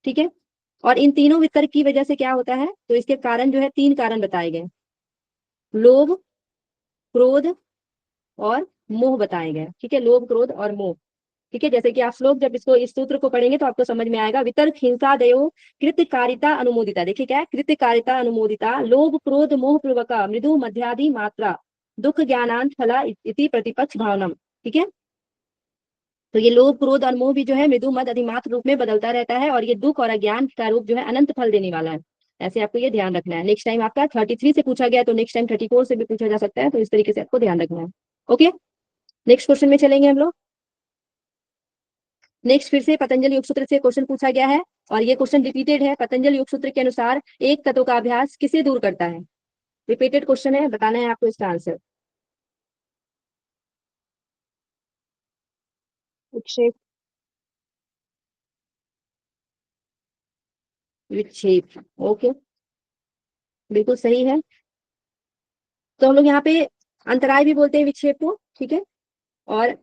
ठीक है, और इन तीनों वितर्क की वजह से क्या होता है? तो इसके कारण जो है 3 कारण बताए गए, लोभ क्रोध और मोह बताए गए। ठीक है, लोभ क्रोध और मोह। ठीक है, जैसे कि आप श्लोक जब इसको इस सूत्र को पढ़ेंगे तो आपको समझ में आएगा। वितर्क हिंसा दयो कृतकारिता अनुमोदिता। देखिए क्या है? कृतकारिता अनुमोदिता लोभ क्रोध मोह पूर्वक मृदु मध्यादि मात्रा दुख ज्ञानांत फला इति प्रतिपक्ष भावनम। ठीक है, तो ये लोभ क्रोध और मोह भी जो है मृदु मद अधिमात्र रूप में बदलता रहता है, और ये दुख और अज्ञान का रूप जो है अनंत फल देने वाला है। ऐसे आपको ये ध्यान रखना है। नेक्स्ट टाइम आपका 33 से पूछा गया, तो नेक्स्ट टाइम 34 से भी पूछा जा सकता है, तो इस तरीके से आपको ध्यान रखना है। ओके, नेक्स्ट क्वेश्चन में चलेंगे हम लोग। नेक्स्ट फिर से पतंजलि योग सूत्र से क्वेश्चन पूछा गया है, और ये क्वेश्चन रिपीटेड है। पतंजलि योग सूत्र के अनुसार एक तत्व का अभ्यास किसे दूर करता है? रिपीटेड क्वेश्चन है, बताना है आपको इसका आंसर। विक्षेप। विक्षेप, ओके, बिल्कुल सही है। तो हम लोग यहाँ पे अंतराय भी बोलते हैं विक्षेप को। ठीक है, और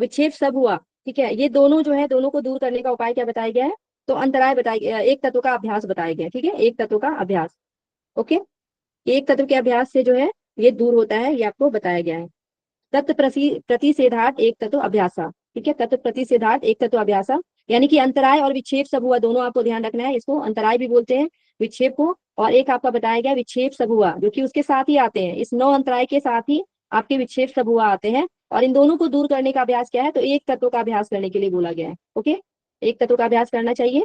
विक्षेप सब हुआ। ठीक है, ये दोनों जो है, दोनों को दूर करने का उपाय क्या बताया गया है? तो अंतराय बताया गया, एक तत्व का अभ्यास बताया गया। ठीक है, एक तत्व का अभ्यास। ओके, एक तत्व के अभ्यास से जो है ये दूर होता है, ये आपको बताया गया है। तत्व प्रतिषेधार्थ एक तत्व अभ्यासा। ठीक है, तत्व प्रतिषेधार्थ एक तत्व अभ्यासा, यानी कि अंतराय और विक्षेप सब हुआ, दोनों आपको ध्यान रखना है। इसको अंतराय भी बोलते हैं, विक्षेप को। और एक आपका बताया गया विक्षेप सब हुआ, जो कि उसके साथ ही आते हैं, इस 9 अंतराय के साथ ही आपके विक्षेप सब हुआ आते हैं। और इन दोनों को दूर करने का अभ्यास क्या है? तो एक तत्व का अभ्यास करने के लिए बोला गया है। ओके, एक तत्व का अभ्यास करना चाहिए।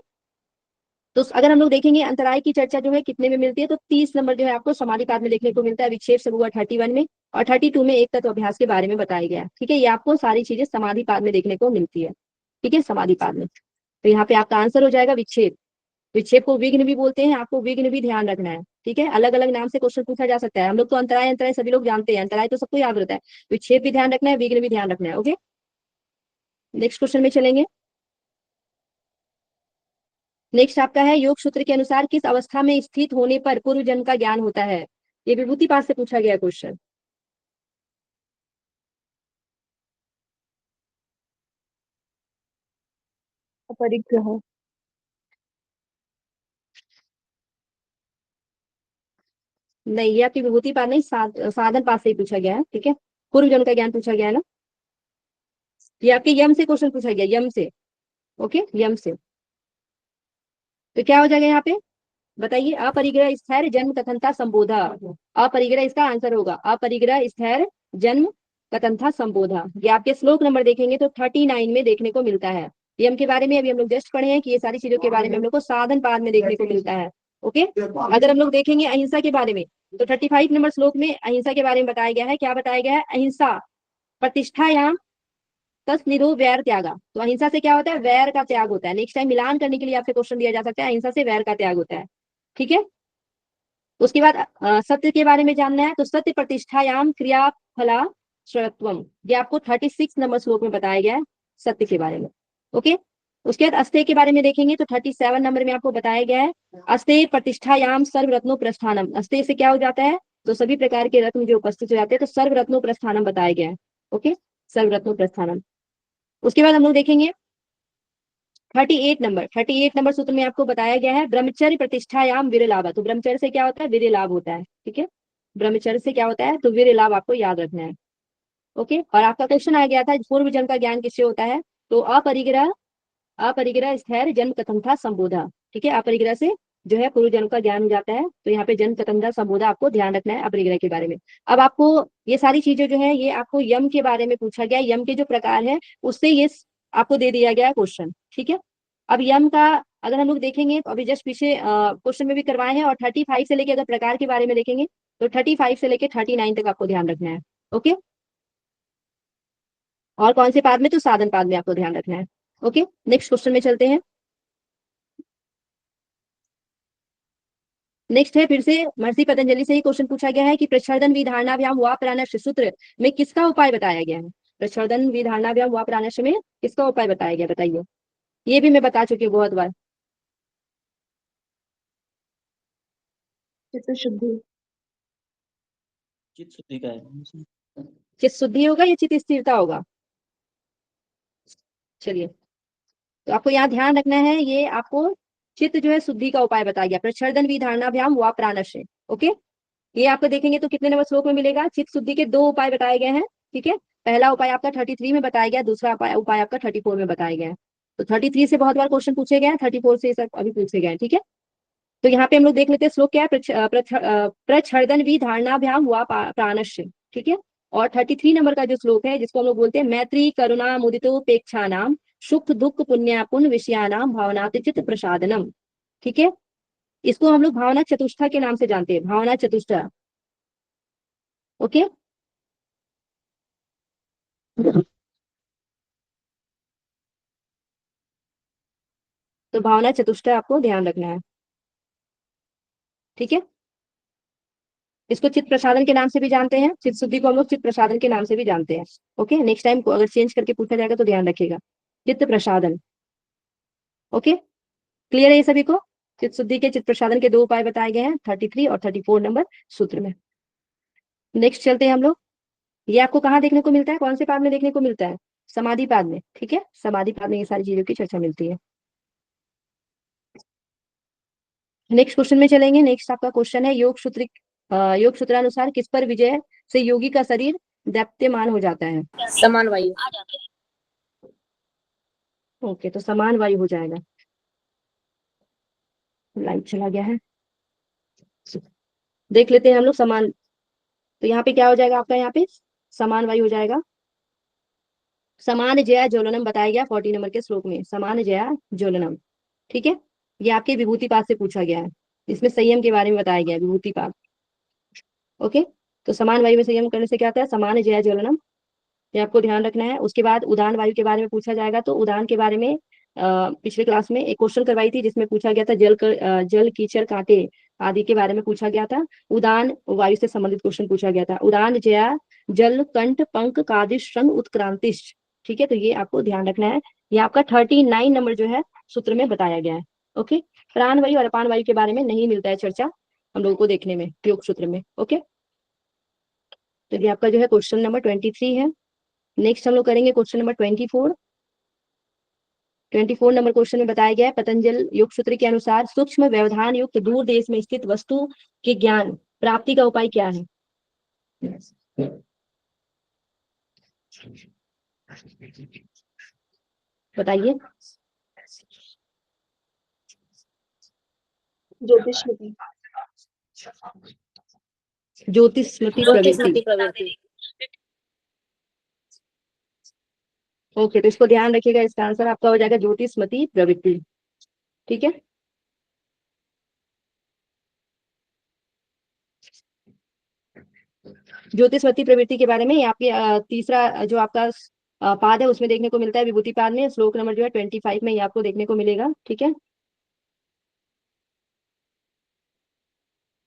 तो अगर हम लोग देखेंगे अंतराय की चर्चा जो है कितने में मिलती है, तो 30 नंबर जो है आपको समाधिपाद में देखने को मिलता है, विक्षेप सब हुआ 31 में, और 32 में एक तत्व अभ्यास के बारे में बताया गया है। ठीक है, ये आपको सारी चीजें समाधिपाद में देखने को मिलती है। ठीक है, समाधिपाद में। तो यहाँ पे आपका आंसर हो जाएगा विक्षेप। विक्षेप को विघ्न भी बोलते हैं, आपको विघ्न भी ध्यान रखना है। ठीक है, अलग अलग नाम से क्वेश्चन पूछा जा सकता है। हम लोग तो अंतराय अंतराय सभी लोग जानते हैं, अंतराय तो सबको याद रहता है, विक्षेप भी ध्यान रखना है, विघ्न भी ध्यान रखना है। ओके, नेक्स्ट क्वेश्चन में चलेंगे। नेक्स्ट आपका है योग सूत्र के अनुसार किस अवस्था में स्थित होने पर पूर्व जन्म का ज्ञान होता है? ये विभूति पाठ से पूछा गया क्वेश्चन। अपरिग्रह। नहीं, ये आपकी विभूति पाठ नहीं, साधन पाठ से ही पूछा गया है। ठीक है, पूर्व जन्म का ज्ञान पूछा गया है ना, ये आपके यम से क्वेश्चन पूछा गया, यम से। ओके, यम से। तो क्या हो जाएगा यहाँ पे? बताइए, अपरिग्रह स्थैर्य जन्म कथनता संबोधा। अपरिग्रह इसका आंसर होगा, अपरिग्रह स्थैर्य जन्म कथनता संबोधा। ये आपके श्लोक नंबर देखेंगे तो 39 में देखने को मिलता है। यम के बारे में अभी हम लोग जस्ट पढ़े हैं कि ये सारी चीजों के बारे में हम लोग को साधन पाद में देखने को मिलता है। ओके, अगर हम लोग देखेंगे अहिंसा के बारे में, तो 35 नंबर श्लोक में अहिंसा के बारे में बताया गया है। क्या बताया गया है? अहिंसा प्रतिष्ठायाम तस्निरो वैर त्यागा। तो अहिंसा से क्या होता है? वैर का त्याग होता है। नेक्स्ट टाइम मिलान करने के लिए आपसे क्वेश्चन दिया जा सकता है, अहिंसा से वैर का त्याग होता है। ठीक है, उसके बाद सत्य के बारे में जानना है, तो सत्य प्रतिष्ठायाम क्रिया फला श्रयत्वम, ये आपको 36 नंबर श्लोक में बताया गया है सत्य के बारे में। ओके, उसके बाद अस्तेय के बारे में देखेंगे तो 37 नंबर में आपको बताया गया है अस्तेय प्रतिष्ठायाम सर्व रत्नो प्रस्थानम। अस्तेय से क्या हो जाता है, तो सभी प्रकार के रत्न जो उपस्थित हो जाते हैं, तो सर्व रत्नो प्रस्थानम बताया गया है। ओके, सर्व रत्नो प्रस्थानम। उसके बाद हम लोग देखेंगे 38 नंबर सूत्र में आपको बताया गया है ब्रह्मचर्य प्रतिष्ठायाम वीर लाभ। तो ब्रह्मचर्य से क्या होता है, वीर लाभ होता है। ठीक है, ब्रह्मचर्य से क्या होता है, तो वीर लाभ आपको याद रखना है। ओके, और आपका क्वेश्चन आ गया था पूर्व जन्म का ज्ञान किससे होता है, तो अपरिग्रह, अपरिग्रह स्थैर्य जन्म कथम था संबोधा। ठीक है, अपरिग्रह से जो है पूर्व जन्म का ज्ञान हो जाता है। तो यहाँ पे जन्म कथम था संबोधा आपको ध्यान रखना है अपरिग्रह के बारे में। अब आपको ये सारी चीजें जो है ये आपको यम के बारे में पूछा गया, यम के जो प्रकार है उससे ये आपको दे दिया गया है क्वेश्चन। ठीक है, अब यम का अगर हम लोग देखेंगे तो अभी जस्ट पीछे क्वेश्चन में भी करवाए हैं, और 35 से लेके अगर प्रकार के बारे में देखेंगे तो 35 से लेके 39 तक आपको ध्यान रखना है। ओके, और कौन से पाद में, तो साधन पाद में आपको ध्यान रखना है। ओके, नेक्स्ट क्वेश्चन में चलते हैं। नेक्स्ट है फिर से महर्षि पतंजलि से ही क्वेश्चन पूछा गया है कि प्रच्छदन विधारणाभ्याम वा प्राणश सूत्र में किसका उपाय बताया गया है। प्रच्छदन विधारणाभ्याम वा प्राणश में किसका उपाय बताया गया, बताइए। ये भी मैं बता चुकी हूँ बहुत बार। चित्त शुद्धि। चित्त शुद्धि का है। चित्त शुद्धि होगा या चित्त स्थिरता होगा, चलिए। तो आपको यहाँ ध्यान रखना है, ये आपको चित्त जो है शुद्धि का उपाय बताया गया प्रच्छदन विधारणाभ्याम वा प्राणश। ओके, ये आपको देखेंगे तो कितने नंबर श्लोक में मिलेगा, चित्त शुद्धि के 2 उपाय बताए गए हैं। ठीक है, पहला उपाय आपका 33 में बताया गया, दूसरा उपाय आपका 34 में बताया गया है। तो 33 से बहुत बार क्वेश्चन पूछे गए हैं, 34 से सब अभी पूछे गए हैं। ठीक है, तो यहाँ पे हम लोग देख लेते हैं श्लोक क्या है, प्रच्छदन विधारणाभ्याम वा प्राणश। ठीक है, और 33 नंबर का जो श्लोक है जिसको हम लोग बोलते हैं मैत्री करुणा मुदितोपेक्षा नाम सुख दुख पुण्यापुन विषयानाम भावनात् चित्त प्रसादनम। ठीक है, इसको हम लोग भावना चतुष्टा के नाम से जानते हैं, भावना चतुष्टा। ओके, तो भावना चतुष्टय आपको ध्यान रखना है। ठीक है, इसको चित्त प्रसादन के नाम से भी जानते हैं, चित्त शुद्धि को हम लोग चित्त प्रसादन के नाम से भी जानते हैं। ओके, नेक्स्ट टाइम को अगर चेंज करके पूछा जाएगा तो ध्यान रखिएगा, चित्त प्रसादन। ओके, क्लियर है ये सभी को। चित्त शुद्धि के चित्त प्रसादन के 2 उपाय बताए गए हैं 33 और 34 नंबर सूत्र में। नेक्स्ट चलते हैं हम लोग, ये आपको कहाँ देखने को मिलता है, कौन से पाद में देखने को मिलता है, समाधि पाद में। ठीक है, समाधि पाद में ये सारी चीजों की चर्चा मिलती है। नेक्स्ट क्वेश्चन में चलेंगे। नेक्स्ट आपका क्वेश्चन है योग सूत्रानुसार किस पर विजय से योगी का शरीर दैप्यमान हो जाता है। समान वायु। ओके, तो समान वायु हो जाएगा। लाइट चला गया है, देख लेते हैं हम लोग समान। तो यहाँ पे क्या हो जाएगा आपका, यहाँ पे समान वायु हो जाएगा। समान जया ज्वलनम बताया गया 40 नंबर के श्लोक में, समान जया ज्वलनम। ठीक है, ये आपके विभूति पाद से पूछा गया है, इसमें संयम के बारे में बताया गया है, विभूति पाद। ओके, तो समान वायु में संयम करने से क्या होता है, समान जया ज्वलनम, ये आपको ध्यान रखना है। उसके बाद उदान वायु के बारे में पूछा जाएगा, तो उदान के बारे में पिछले क्लास में एक क्वेश्चन करवाई थी जिसमें पूछा गया था जल कीचड़ कांटे आदि के बारे में पूछा गया था। उदान वायु से संबंधित क्वेश्चन पूछा गया था, उदान जया जल कंठ पंख कादिश संग उत्क्रांतिश। ठीक है, तो ये आपको ध्यान रखना है, ये आपका 39 नंबर जो है सूत्र में बताया गया है। ओके, प्राण वायु और अपान वायु के बारे में नहीं मिलता है चर्चा हम लोगों को देखने में योग सूत्र में। ओके, तो ये आपका जो है क्वेश्चन नंबर 23 है। नेक्स्ट हम लोग करेंगे क्वेश्चन नंबर 24। 24 नंबर क्वेश्चन में बताया गया है पतंजल योग सूत्र के अनुसार सूक्ष्म व्यवधान युक्त दूर देश में स्थित वस्तु के ज्ञान प्राप्ति का उपाय क्या है। बताइए। ज्योतिष्मति। ज्योतिष स्मृति प्रवृत्ति। प्रवृत्ति। ओके, तो इसको ध्यान रखिएगा, इसका आंसर आपका हो जाएगा ज्योतिष स्मृति प्रवृत्ति। ठीक है, ज्योतिषवती प्रवृत्ति के बारे में ये आपके तीसरा जो आपका पाद है उसमें देखने को मिलता है, विभूति पाद में श्लोक नंबर जो है 25 में ये आपको देखने को मिलेगा। ठीक है,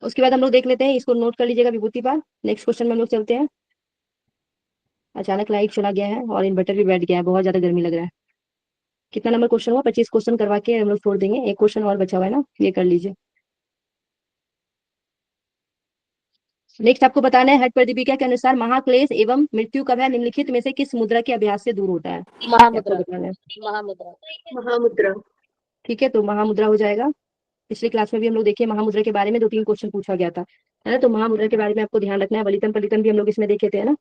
उसके बाद हम लोग देख लेते हैं, इसको नोट कर लीजिएगा विभूति पाद। नेक्स्ट क्वेश्चन में हम लोग चलते हैं। अचानक लाइट चला गया है और इन्वर्टर भी बैठ गया है, बहुत ज्यादा गर्मी लग रहा है। कितना नंबर क्वेश्चन हुआ? 25 क्वेश्चन करवा के हम लोग छोड़ देंगे। एक क्वेश्चन और बचा हुआ है ना, ये कर लीजिए। नेक्स्ट आपको बताना है, हट प्रदीपिका के अनुसार महाक्लेश एवं मृत्यु का भय निम्नलिखित में से किस मुद्रा के अभ्यास से दूर होता है? आपको बताना है। महामुद्रा। ठीक है, तो महामुद्रा हो जाएगा। पिछली क्लास में भी हम लोग देखिए महामुद्रा के बारे में 2-3 क्वेश्चन पूछा गया था, है ना। तो महामुद्रा के बारे में आपको ध्यान रखना है। वलितम पलितम भी हम लोग इसमें देखे थे, है ना।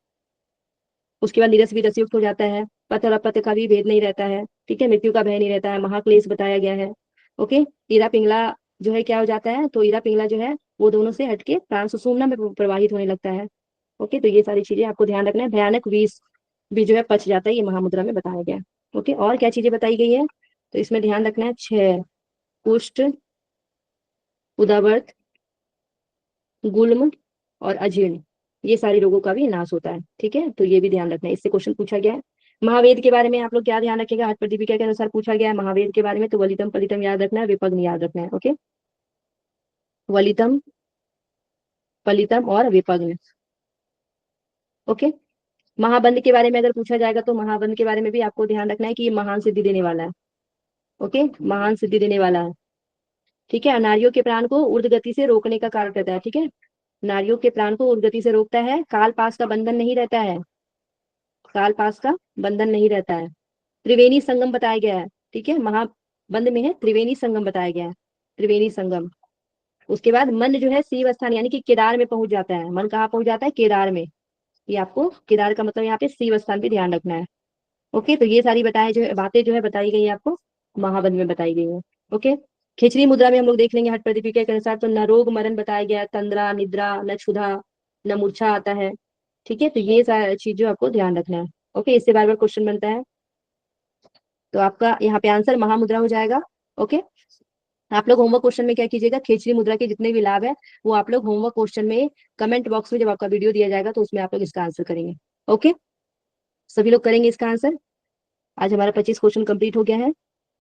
उसके बाद नीरस भी रसयुक्त हो जाता है। पथ और अपथ का भी भेद नहीं रहता है, ठीक है। मृत्यु का भय नहीं रहता है। महाक्लेश बताया गया है। ओके। ईरा पिंगला जो है क्या हो जाता है, तो ईरा पिंगला जो है वो दोनों से हटके प्राण सुषुम्ना में प्रवाहित होने लगता है। ओके, तो ये सारी चीजें आपको ध्यान रखना है। भयानक विष भी जो है पच जाता है, ये महामुद्रा में बताया गया है। ओके, और क्या चीजें बताई गई है, तो इसमें ध्यान रखना है। 6 कुष्ठ, उदावर्त, गुल्म और अजीर्ण, ये सारे रोगों का भी नाश होता है, ठीक है। तो ये भी ध्यान रखना है, इससे क्वेश्चन पूछा गया है। महावेद के बारे में आप लोग क्या ध्यान रखेगा, हट प्रदीपिका के अनुसार पूछा गया है महावेद के बारे में। तो वलितम पलितम याद रखना है, विपग्न याद रखना है। ओके, वलितम पलितम और विपग्न। ओके। महाबंध के बारे में अगर पूछा जाएगा तो महाबंध के बारे में भी आपको ध्यान रखना है कि ये महान सिद्धि देने वाला है। ओके, महान सिद्धि देने वाला है, ठीक है। नारियों के प्राण को ऊर्ध्व गति से रोकने का कार्य करता है, ठीक है। नारियों के प्राण को ऊर्ध्व गति से रोकता है। काल पास का बंधन नहीं रहता है, काल पास का बंधन नहीं रहता है। त्रिवेणी संगम बताया गया है, ठीक है। महाबंध में है त्रिवेणी संगम बताया गया है, त्रिवेणी संगम। उसके बाद मन जो है शिव स्थान यानी कि केदार में पहुंच जाता है। मन कहाँ पहुंच जाता है? केदार में। ये आपको केदार का मतलब यहाँ पे शिव स्थान भी ध्यान रखना है। ओके, तो ये सारी बताए जो है बातें जो है बताई गई है आपको महाबंध में बताई गई है। ओके, खिचड़ी मुद्रा में हम लोग देख लेंगे हट प्रदीपिका के अनुसार। तो न रोग मरण बताया गया, तंद्रा, निद्रा, न क्षुधा, न मूर्छा आता है, ठीक है। तो ये सारी चीजों आपको ध्यान रखना है। ओके, इससे बार बार क्वेश्चन बनता है, तो आपका यहाँ पे आंसर महामुद्रा हो जाएगा। ओके, आप लोग होमवर्क क्वेश्चन में क्या कीजिएगा, खेचरी मुद्रा के जितने भी लाभ है वो आप लोग होमवर्क क्वेश्चन में कमेंट बॉक्स में जब आपका वीडियो दिया जाएगा तो उसमें आप लोग इसका आंसर करेंगे। ओके, सभी लोग करेंगे इसका आंसर। आज हमारा 25 क्वेश्चन कंप्लीट हो गया है।